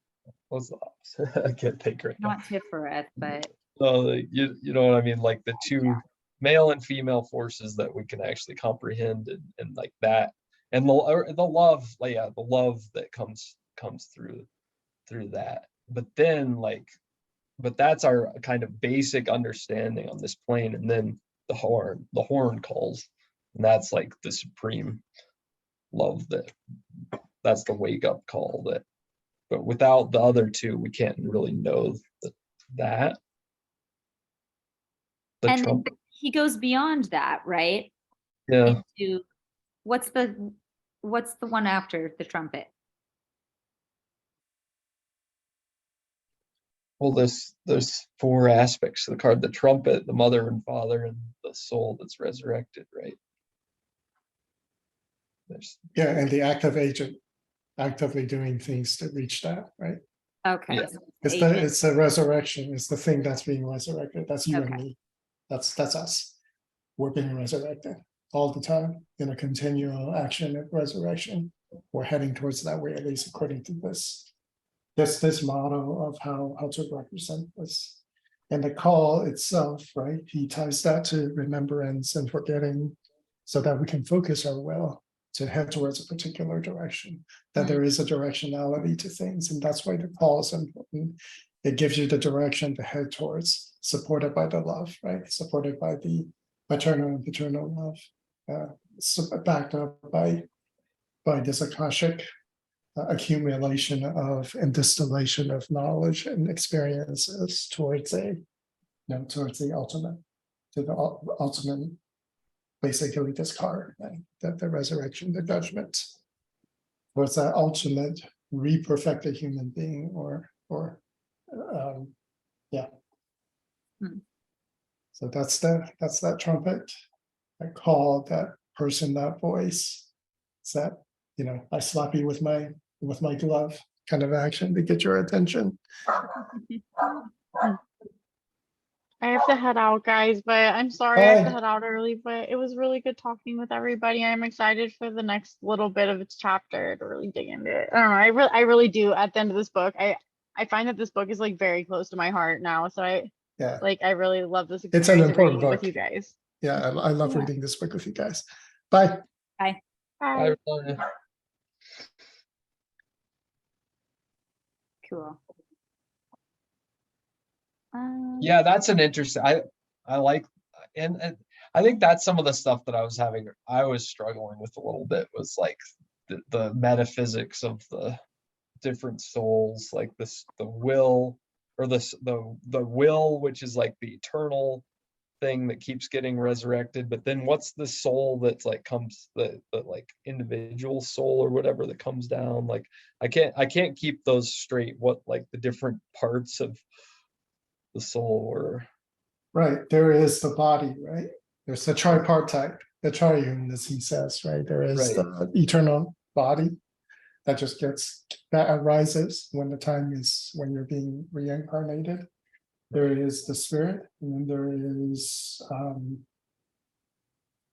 What's the opposite? I can't think right now. Not Tiferet, but You know what I mean? Like the two male and female forces that we can actually comprehend, and like that, and the love, the love that comes through that. But then but that's our kind of basic understanding on this plane, and then the horn calls, and that's like the supreme love, that's the wake up call. But without the other two, we can't really know that. and then he goes beyond that, right? Yeah. Into what's the one after the trumpet? Well, there's four aspects to the card: the trumpet, the mother and father, and the soul that's resurrected, right? Yeah, and the active agent actively doing things to reach that, right? Okay. Yeah. So It's the resurrection. It's the thing that's being resurrected. That's you and Okay. me. That's us. We're being resurrected all the time in a continual action of resurrection. We're heading towards that way, at least according to this model of how to represent this. And the call itself, right? He ties that to remembrance and forgetting so that we can focus our will to head towards a particular direction, that there is a directionality to things. And that's why the call is important. It gives you the direction to head towards, supported by the love, right? Supported by the maternal and paternal love, backed up by this Akashic accumulation of and distillation of knowledge and experiences towards towards the ultimate, to the ultimate, basically this card, right? That the resurrection, the judgment, was that ultimate re-perfected human being, or yeah. Hmm. So that's that trumpet, that call, that person, that voice. It's that, I slap you with my glove kind of action to get your attention. I have to head out, guys, but I'm sorry I have to Bye. head out early, but it was really good talking with everybody. I'm excited for the next little bit of its chapter to really dig into it. I don't know. I really do. At the end of this book, I find that this book is like very close to my heart now. So Yeah, I really love this it's an experience of important reading it with book. you guys. Yeah, I love Yeah. reading this book with you guys. Bye. Bye. Bye. Cool. Yeah, that's an interesting. I like, and I think that's some of the stuff that I was struggling with a little bit, was like the metaphysics of the different souls, like the will, or the will, which is like the eternal thing that keeps getting resurrected, but then what's the soul that's like comes, the like individual soul or whatever that comes down. Like I can't keep those straight, what like the different parts of the soul were. Right, there is the body, right? There's the tripartite, the triune, as he says, right? There is the eternal body that arises when the time is when you're being reincarnated. There is the spirit, and then there is let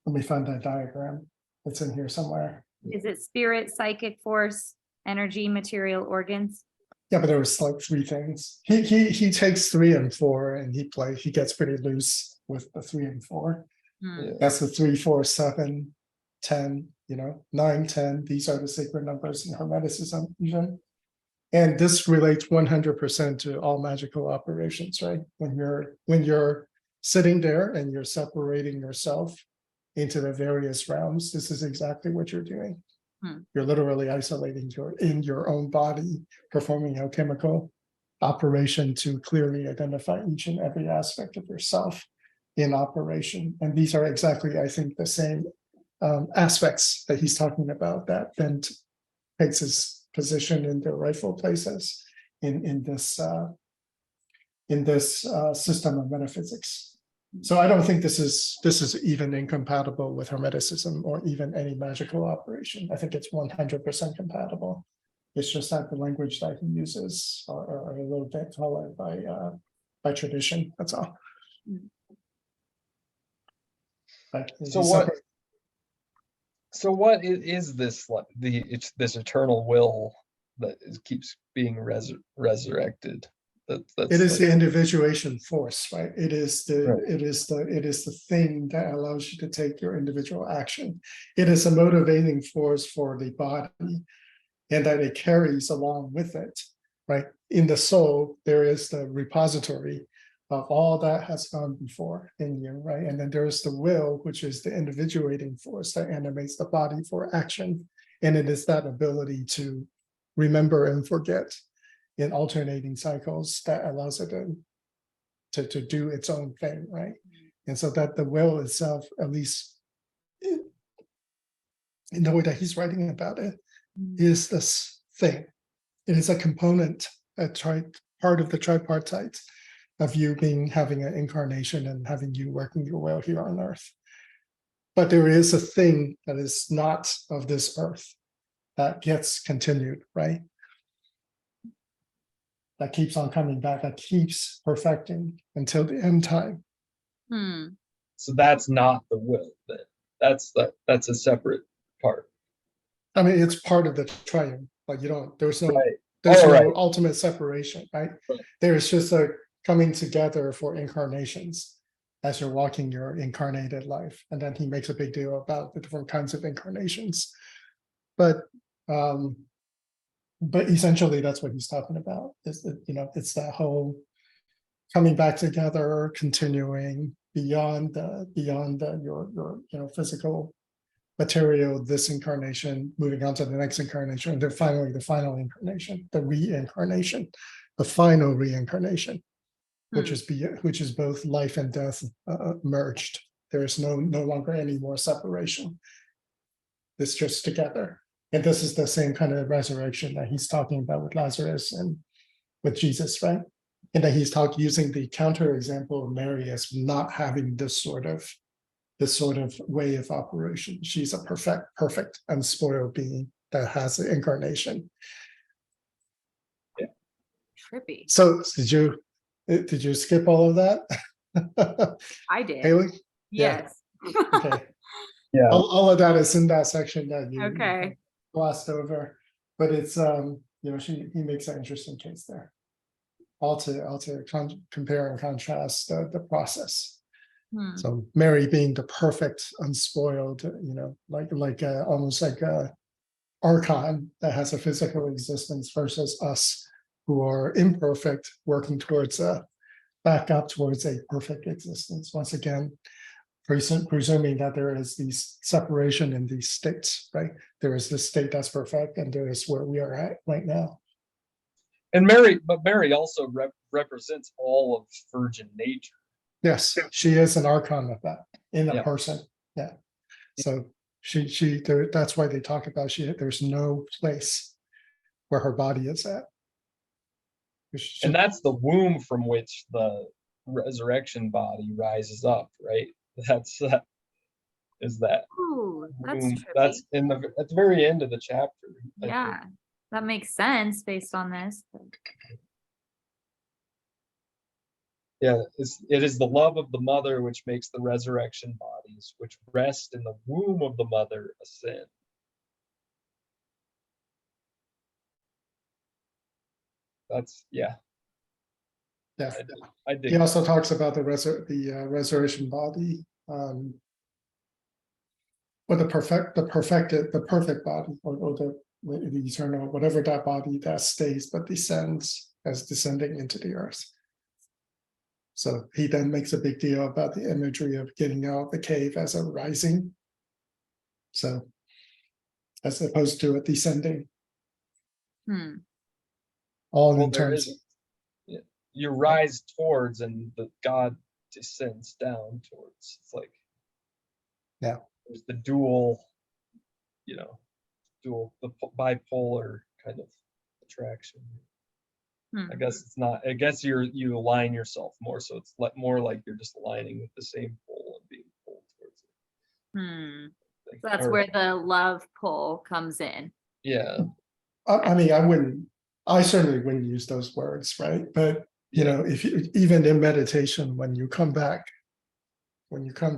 me find that diagram. It's in here somewhere. Is it spirit, psychic force, energy, material, organs? Yeah, but there was like three things. He takes 3 and 4 and he gets pretty loose with the 3 and 4. Hmm. That's the 3, 4, 7, 10, 9, 10. These are the sacred numbers in Hermeticism, even. And this relates 100% to all magical operations, right? When you're sitting there and you're separating yourself into the various realms, this is exactly what you're doing. You're literally isolating in your own body, performing alchemical operation to clearly identify each and every aspect of yourself in operation. And these are exactly, I think, the same aspects that he's talking about, that then takes his position in their rightful places in this system of metaphysics. So I don't think this is even incompatible with Hermeticism or even any magical operation. I think it's 100% compatible. It's just that the language that he uses are a little bit colored by tradition. That's all. But So what is this, like it's this eternal will that keeps being resurrected? That's it is like, the individuation force, right? It is Right. the thing that allows you to take your individual action. It is a motivating force for the body, and that it carries along with it, right? In the soul, there is the repository of all that has gone before in you, right? And then there's the will, which is the individuating force that animates the body for action. And it is that ability to remember and forget in alternating cycles that allows it to do its own thing, right? And so that the will itself, at least in the way that he's writing about it, is this thing. It is a component, part of the tripartite of you having an incarnation and having you working your will here on earth. But there is a thing that is not of this earth that gets continued, right? that keeps on coming back, that keeps perfecting until the end time. So that's not the will. That's a separate part. I mean, it's part of the triumph, but you don't, there's no Right. Right. ultimate separation, right? Right. There's just a coming together for incarnations as you're walking your incarnated life. And then he makes a big deal about the different kinds of incarnations. But essentially that's what he's talking about, is that, you know, it's that whole coming back together, continuing beyond your you know, physical material, this incarnation, moving on to the next incarnation, and then finally the final incarnation, the reincarnation, the final reincarnation, which is both life and death merged. There is no longer any more separation. It's just together. And this is the same kind of resurrection that he's talking about with Lazarus and with Jesus, right? And that he's using the counter example of Mary as not having this sort of way of operation. She's a perfect, unspoiled being that has the incarnation. Yeah. Trippy. So did you skip all of that? I did. Haley? Yes. Okay. Yeah. All of that is in that section that you Okay. glossed over, but it's you know, he makes an interesting case there. All to compare and contrast the process. So Mary being the perfect, unspoiled, you know, like almost like a archon that has a physical existence, versus us who are imperfect, working towards back up towards a perfect existence. Once again, presuming that there is these separation in these states, right? There is this state that's perfect, and there is where we are at right now. And Mary also represents all of virgin nature. Yes, she is an archon of that in a Yeah. person. Yeah. So that's why they talk about there's no place where her body is at. And that's the womb from which the resurrection body rises up, right? That's that Ooh, that's womb. trippy. That's at the very end of the chapter. I Yeah, think. that makes sense based on this. Yeah, it is the love of the mother which makes the resurrection bodies, which rest in the womb of the mother, ascend. That's yeah. I dig. He also talks about the resurrection body, or the perfect body, or the eternal, whatever that body that stays but descends as descending into the earth. So he then makes a big deal about the imagery of getting out of the cave as a rising. So as opposed to a descending. All Well, in terms of, you rise towards, and the God descends down towards. It's like, yeah, there's the dual, the bipolar kind of attraction. I guess it's not. I guess you align yourself more, so it's more like you're just aligning with the same pole and being pulled towards it. So that's where the love pull comes in. Yeah. I mean, I certainly wouldn't use those words, right? But you know, if you, even in meditation, when you come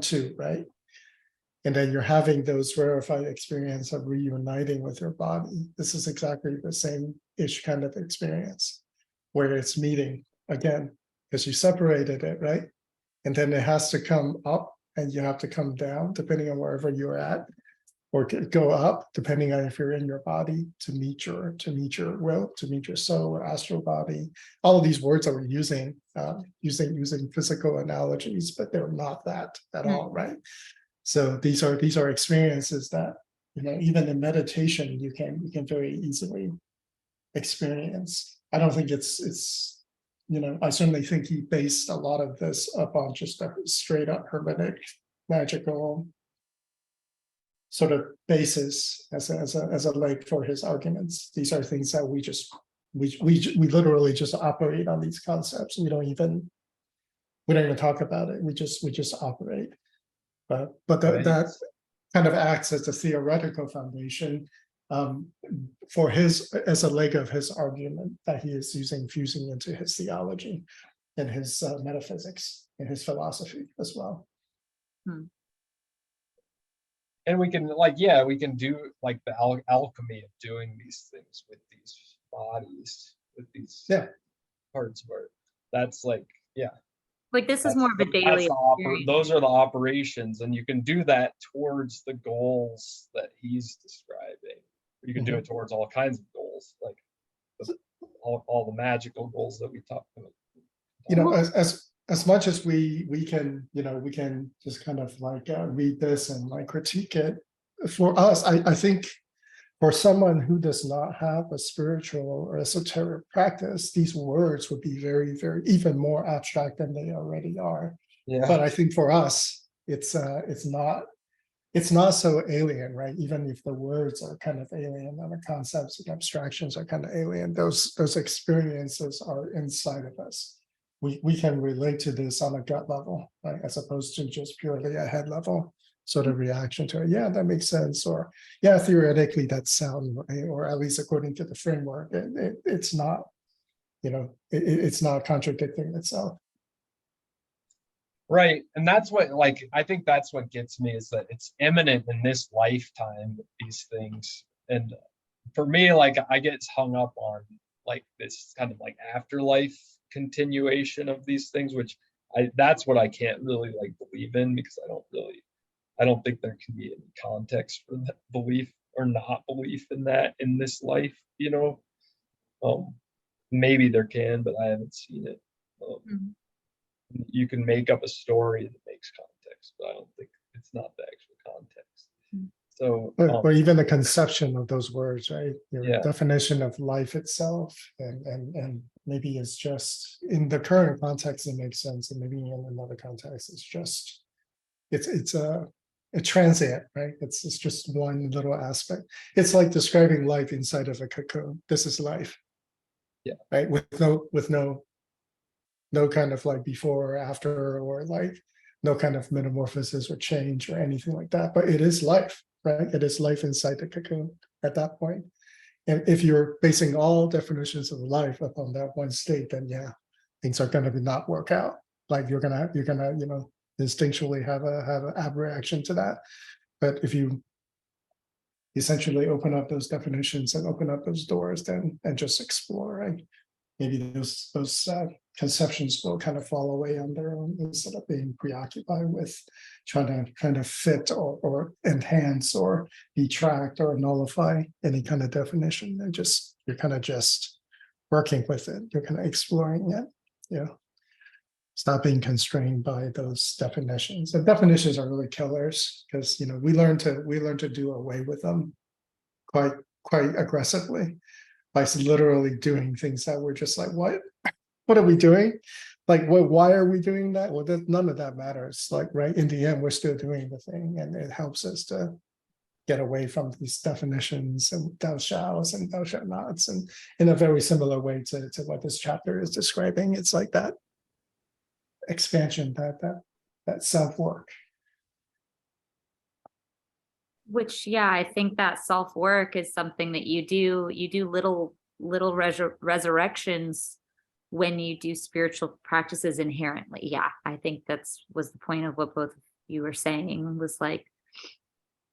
to, right, and then you're having those rarefied experience of reuniting with your body, this is exactly the same-ish kind of experience, where it's meeting again, because you separated it, right? And then it has to come up and you have to come down, depending on wherever you're at, or go up, depending on if you're in your body, to meet your will, to meet your soul or astral body. All of these words that we're using physical analogies, but they're not that at all, right? So these are experiences that, you know, even in meditation you can very easily experience. I don't think it's you know, I certainly think he based a lot of this upon just a straight up hermetic magical sort of basis as a leg for his arguments. These are things that we literally just operate on these concepts. We don't even talk about it. We just operate. But that kind of acts as a theoretical foundation, for his, as a leg of his argument that he is using, fusing into his theology and his metaphysics and his philosophy as well. And we can like, yeah, we can do like the alchemy of doing these things with these bodies, with these parts of art. That's like, yeah. Like this is more of a daily experience. Those are the operations, and you can do that towards the goals that he's describing. You can do it towards all kinds of goals, like all the magical goals that we talked about. You know, as much as we can, you know, we can just kind of like read this and like critique it. For us, I think for someone who does not have a spiritual or esoteric practice, these words would be very, very even more abstract than they already are. Yeah. But I think for us, it's not so alien, right? Even if the words are kind of alien and the concepts and abstractions are kind of alien, those experiences are inside of us. We can relate to this on a gut level, right? As opposed to just purely a head level sort of reaction to it. Yeah, that makes sense. Or yeah, theoretically that's sound, right? Or at least according to the framework, it's not, you know, it's not contradicting itself. Right. And that's what, like, I think that's what gets me, is that it's imminent in this lifetime, these things. And for me, like, I get hung up on like this kind of like afterlife continuation of these things, which that's what I can't really like believe in, because I don't think there can be any context for that belief or not belief in that in this life, you know. Maybe there can, but I haven't seen it. You can make up a story that makes context, but I don't think it's not the actual context. So or even the conception of those words, right? Your Yeah. definition of life itself, and maybe it's just in the current context it makes sense, and maybe in another context it's just it's a transient, right? It's just one little aspect. It's like describing life inside of a cocoon. This is life. Yeah. Right. With no kind of like before or after, or like no kind of metamorphosis or change or anything like that. But it is life, right? It is life inside the cocoon at that point. And if you're basing all definitions of life upon that one state, then yeah, things are going to not work out. Like you're gonna, you know, instinctually have an abreaction to that. But if you essentially open up those definitions and open up those doors, then and just explore, right? Maybe those conceptions will kind of fall away on their own, instead of being preoccupied with trying to fit or enhance or detract or nullify any kind of definition. And just you're kind of just working with it. You're kind of exploring it. Yeah. Stop being constrained by those definitions. And definitions are really killers, because you know we learn to do away with them quite aggressively by literally doing things that we're just like, what are we doing? Like, why are we doing that? Well, none of that matters. Like, right, in the end, we're still doing the thing, and it helps us to get away from these definitions and thou shalls and thou shalt nots. And in a very similar way to what this chapter is describing, it's like that expansion, that self-work. Which, yeah, I think that self-work is something that you do little resurrections when you do spiritual practices inherently. Yeah, I think was the point of what both of you were saying, was like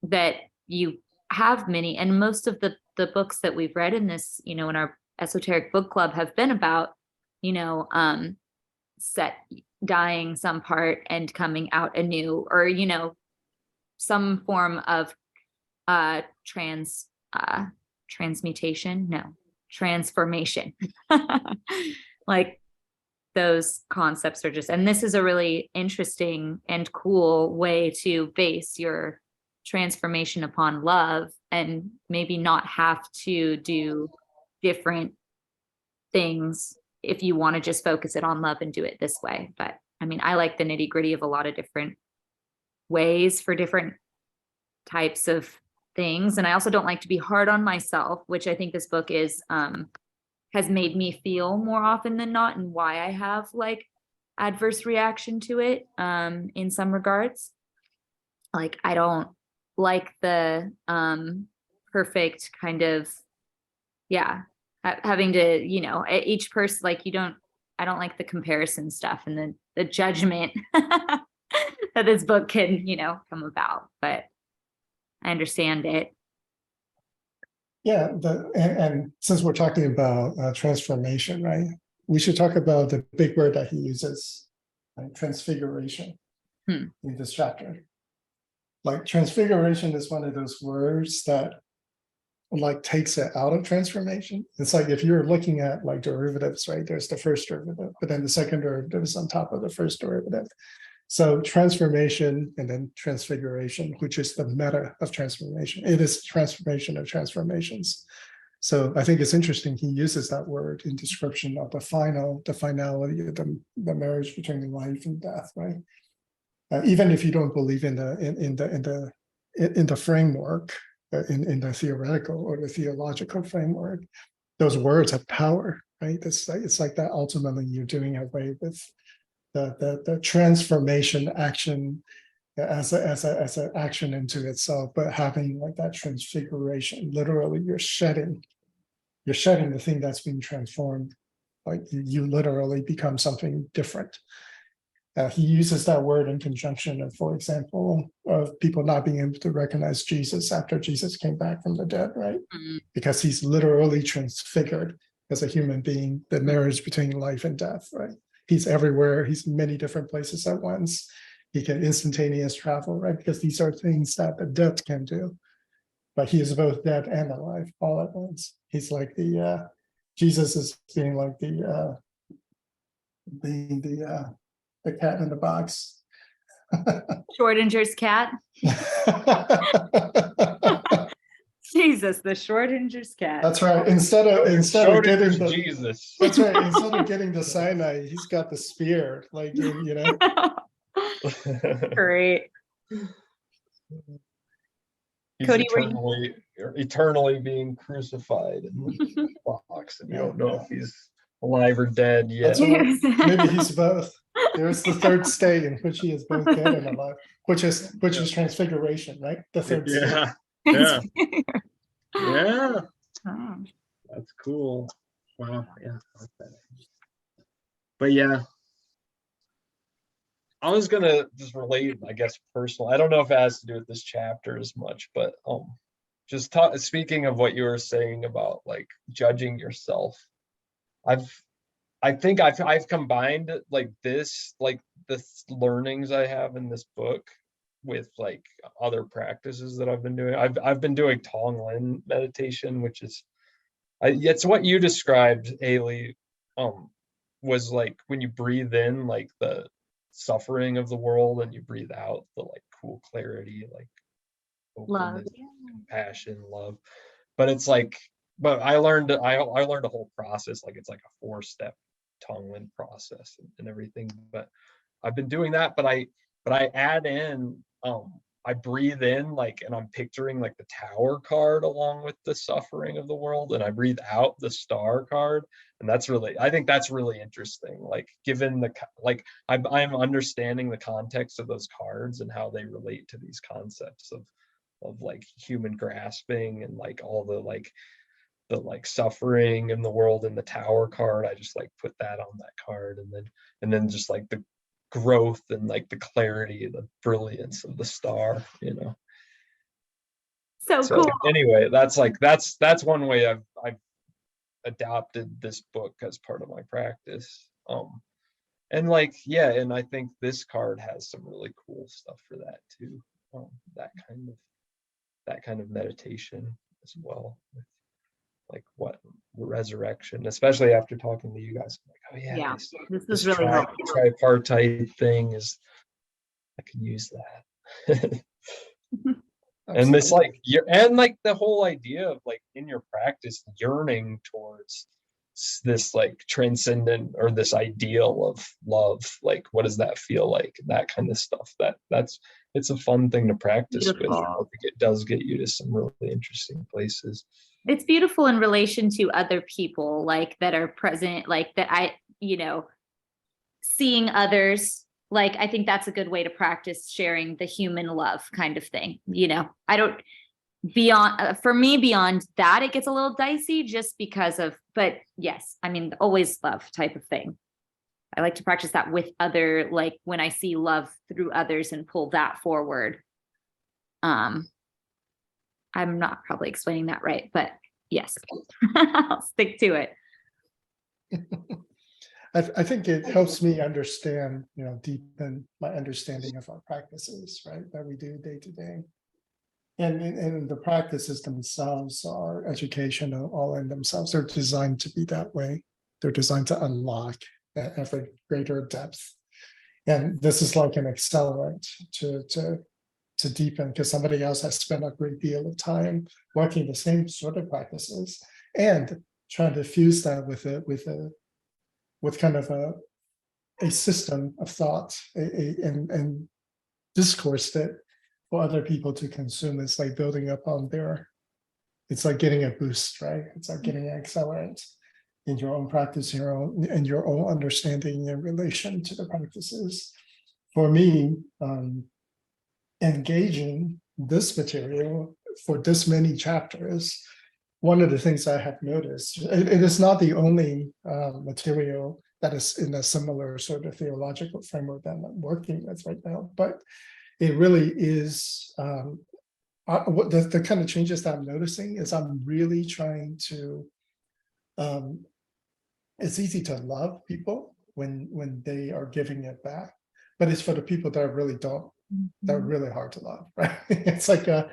that you have many, and most of the books that we've read in this, you know, in our esoteric book club have been about, you know, dying some part and coming out anew, or, you know, some form of transformation. Like those concepts are just, and this is a really interesting and cool way to base your transformation upon love, and maybe not have to do different things if you want to just focus it on love and do it this way. But I mean, I like the nitty gritty of a lot of different ways for different types of things. And I also don't like to be hard on myself, which I think this book has made me feel more often than not, and why I have like adverse reaction to it in some regards. Like I don't like the perfect kind of, yeah, having to, each person, like I don't like the comparison stuff and the judgment that this book can, come about, but I understand it. Yeah, and since we're talking about transformation, right? We should talk about the big word that he uses, like transfiguration, in this chapter. Like transfiguration is one of those words that like takes it out of transformation. It's like if you're looking at like derivatives, right? There's the first derivative, but then the second derivative is on top of the first derivative. So transformation and then transfiguration, which is the meta of transformation. It is transformation of transformations. So I think it's interesting he uses that word in description of the finality of the marriage between life and death, right? Even if you don't believe in the framework, in the theoretical or the theological framework, those words have power, right? It's like that ultimately you're doing away with the transformation action as an action into itself, but having like that transfiguration, literally you're shedding the thing that's being transformed. Like you literally become something different. He uses that word in conjunction of, for example, of people not being able to recognize Jesus after Jesus came back from the dead, right? Because he's literally transfigured as a human being, the marriage between life and death, right? He's everywhere. He's in many different places at once. He can instantaneous travel, right? Because these are things that the dead can do. But he is both dead and alive all at once. He's like Jesus is being like the cat in the box. Schrodinger's cat. Jesus, the Schrodinger's cat. That's right. Instead of getting the Jesus. That's right. Instead of getting the cyanide, he's got the spear. Like Great. He's Cody, eternally being crucified in the box, and you don't know if he's alive or dead yet. Maybe he's both. There's the third state in which he is both dead and alive, which is transfiguration, right? The third state. Yeah. Oh. That's cool. Wow. Yeah. But yeah, I was gonna just relate, I guess, personally. I don't know if it has to do with this chapter as much, but just speaking of what you were saying about like judging yourself, I think I've combined like this, like the learnings I have in this book with like other practices that I've been doing. I've been doing Tonglen meditation, which is it's what you described, Haley, was like when you breathe in like the suffering of the world and you breathe out the like cool clarity, like Love, compassion, love. But it's like, but I learned a whole process, like it's like a 4-step Tonglen process and everything. But I've been doing that, but I add in I breathe in like, and I'm picturing like the Tower card along with the suffering of the world, and I breathe out the Star card, and I think that's really interesting. Like, given the like, I'm understanding the context of those cards and how they relate to these concepts of like human grasping and like all the like suffering in the world in the Tower card. I just like put that on that card, and then just like the growth and like the clarity, the brilliance of the Star, So cool. Anyway, that's one way I've adopted this book as part of my practice. And like, yeah, and I think this card has some really cool stuff for that too. That kind of meditation as well, with like what resurrection, especially after talking to you guys. I'm like, oh yeah, this is really helpful. Tripartite thing is, I can use that. And this like and like the whole idea of like in your practice yearning towards this like transcendent or this ideal of love, like what does that feel like, that kind of stuff, it's a fun thing to practice with. I think it does get you to some really interesting places. It's beautiful in relation to other people like that are present, like that seeing others. Like, I think that's a good way to practice sharing the human love kind of thing. beyond for me, beyond that, it gets a little dicey just because of, but yes, I mean, always love type of thing. I like to practice that with other, like when I see love through others and pull that forward. I'm not probably explaining that right, but yes, I'll stick to it. I think it helps me understand, deepen my understanding of our practices, right, that we do day to day. And the practices themselves are educational all in themselves. They're designed to be that way. They're designed to unlock ever greater depth. And this is like an accelerant to deepen, because somebody else has spent a great deal of time working the same sort of practices and trying to fuse that with kind of a system of thought and discourse that for other people to consume. It's like building up on it's like getting a boost, right? It's like getting an accelerant in your own practice, your own understanding in relation to the practices. For me, engaging this material for this many chapters, one of the things I have noticed, it is not the only material that is in a similar sort of theological framework that I'm working with right now, but it really is, what the kind of changes that I'm noticing is I'm really trying to, it's easy to love people when they are giving it back, but it's for the people that really don't, they're really hard to love, right? It's like and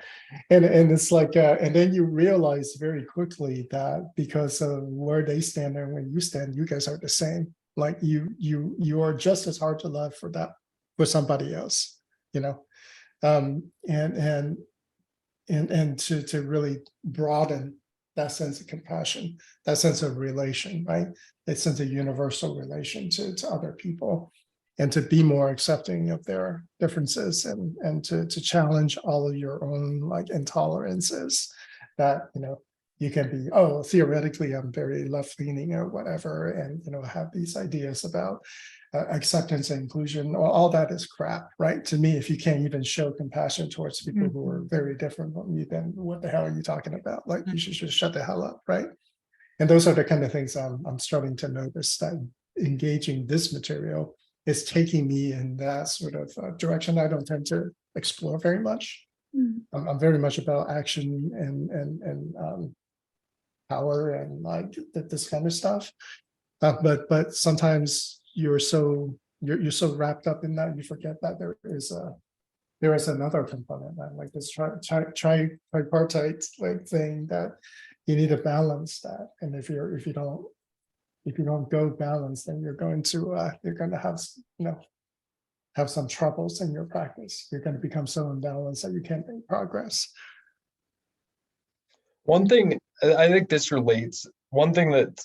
it's like and then you realize very quickly that because of where they stand and where you stand, you guys are the same. Like you are just as hard to love for somebody else, and to really broaden that sense of compassion, that sense of relation, right? That sense of universal relation to other people, and to be more accepting of their differences, and to challenge all of your own like intolerances that, you can be, oh, theoretically, I'm very left-leaning or whatever, and, have these ideas about acceptance and inclusion. All that is crap, right? To me, if you can't even show compassion towards people who are very different from you, then what the hell are you talking about? Like, you should just shut the hell up, right? And those are the kind of things I'm starting to notice, that engaging this material is taking me in that sort of direction I don't tend to explore very much. I'm very much about action and power and like this kind of stuff. But sometimes you're so wrapped up in that you forget that there is another component, like this tripartite like thing, that you need to balance that. And if you don't go balance, then you're going to have some troubles in your practice. You're going to become so imbalanced that you can't make progress. One thing I think this relates, one thing that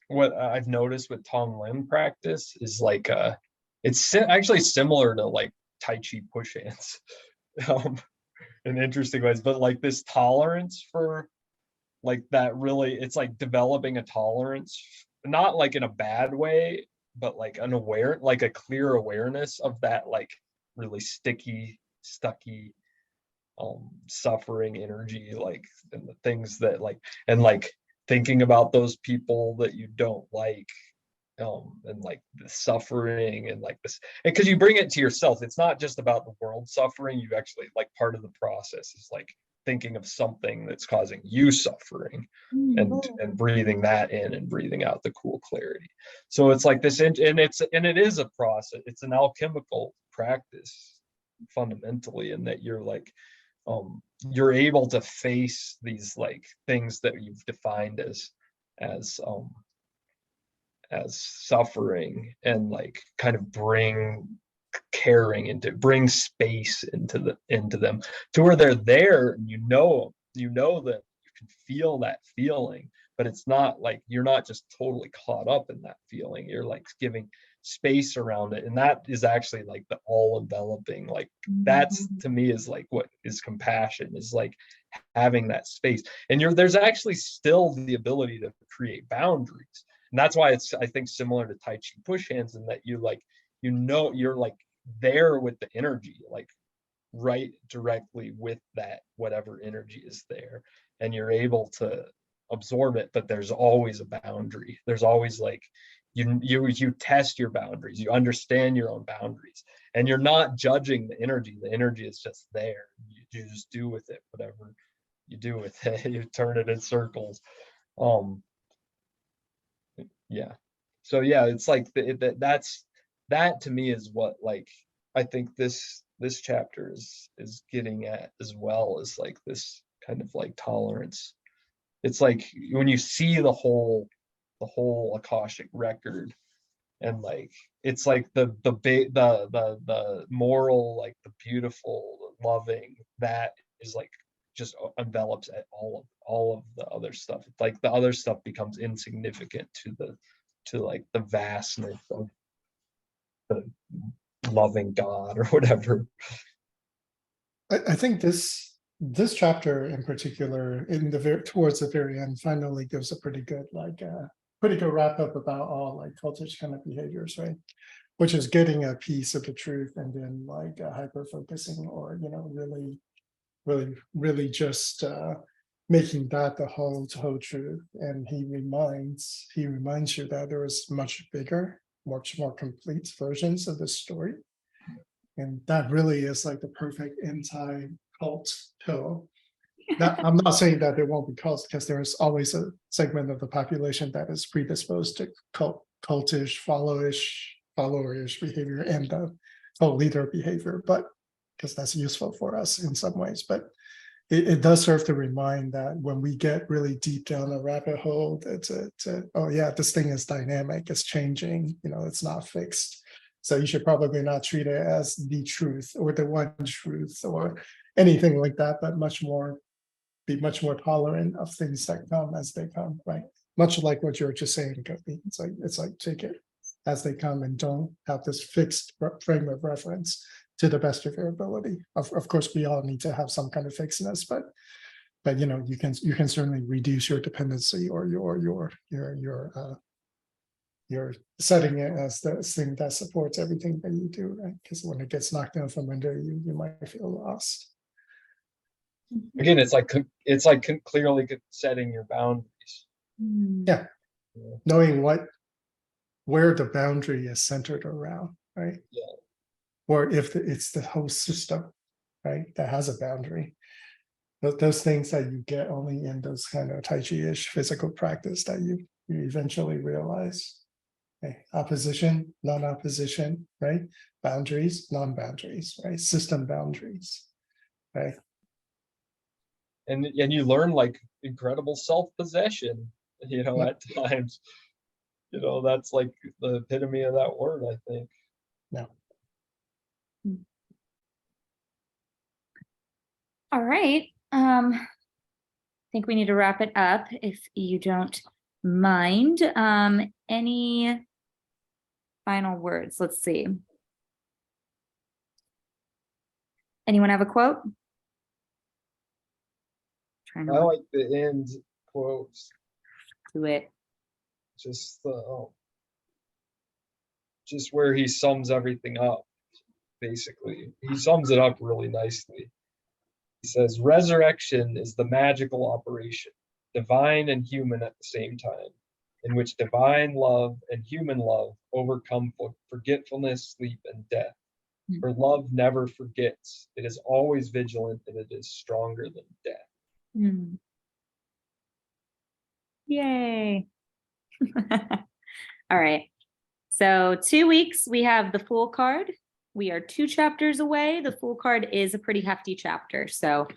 what I've noticed with Tong Lin practice is like it's actually similar to like Tai Chi push hands in interesting ways, but like this tolerance for like that, really, it's like developing a tolerance, not like in a bad way, but like like a clear awareness of that like really stucky suffering energy, like, and the things that like, and like thinking about those people that you don't like, and like the suffering and like this, and because you bring it to yourself, it's not just about the world suffering. You actually, like, part of the process is like thinking of something that's causing you suffering, and breathing that in and breathing out the cool clarity. So it's like this, and it is a process. It's an alchemical practice fundamentally, in that you're like, you're able to face these like things that you've defined as suffering, and like kind of bring space into them, to where they're there, and that you can feel that feeling, but it's not like you're not just totally caught up in that feeling. You're like giving space around it, and that is actually like the all enveloping, like, that's to me is like what is compassion, is like having that space. And there's actually still the ability to create boundaries, and that's why it's, I think, similar to Tai Chi push hands, in that you're like there with the energy, like right directly with that, whatever energy is there, and you're able to absorb it, but there's always a boundary. There's always like, you test your boundaries, you understand your own boundaries, and you're not judging the energy. The energy is just there. You just do with it whatever you do with it. You turn it in circles. Yeah. So yeah, it's like that to me is what, like, I think this chapter is getting at as well, as like this kind of like tolerance. It's like when you see the whole Akashic record, and like it's like the moral, like the beautiful, the loving, that is like just envelops at all of the other stuff. It's like the other stuff becomes insignificant to like the vastness of the loving God or whatever. I think this chapter in particular, in the towards the very end, finally gives a pretty good wrap up about all like cultish kind of behaviors, right? Which is getting a piece of the truth and then like hyper focusing, or really just making that the whole truth. And he reminds you that there is much bigger, much more complete versions of the story. And that really is like the perfect anti-cult pill. That, I'm not saying that there won't be cults, because there is always a segment of the population that is predisposed to cultish, followerish behavior and cult leader behavior, but because that's useful for us in some ways. But it does serve to remind that when we get really deep down a rabbit hole, oh yeah, this thing is dynamic, it's changing, it's not fixed. So you should probably not treat it as the truth or the one truth or anything like that, but be much more tolerant of things that come as they come, right? Much like what you're just saying, Cody. It's like take it as they come and don't have this fixed frame of reference to the best of your ability. Of course, we all need to have some kind of fixedness, but you can certainly reduce your dependency or you're setting it as the thing that supports everything that you do, right? Because when it gets knocked down from under you, you might feel lost. Again, it's like clearly setting your boundaries. Yeah, knowing where the boundary is centered around, right? Yeah. Or if it's the whole system, right, that has a boundary. Those things that you get only in those kind of Tai Chi-ish physical practice that you eventually realize. Okay. Opposition, non-opposition, right? Boundaries, non-boundaries, right? System boundaries, right? And you learn like incredible self-possession, at times. That's like the epitome of that word, I think. No. All right. I think we need to wrap it up if you don't mind. Any final words? Let's see. Anyone have a quote? Trying I to like the end quotes. do it. Just where he sums everything up. Basically, he sums it up really nicely. He says, resurrection is the magical operation, divine and human at the same time, in which divine love and human love overcome forgetfulness, sleep, and death. For love never forgets. It is always vigilant, and it is stronger than death. Yay. All right. So 2 weeks, we have the Fool card. We are 2 chapters away. The Fool card is a pretty hefty chapter, so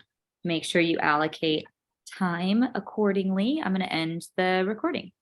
make sure you allocate time accordingly. I'm going to end the recording.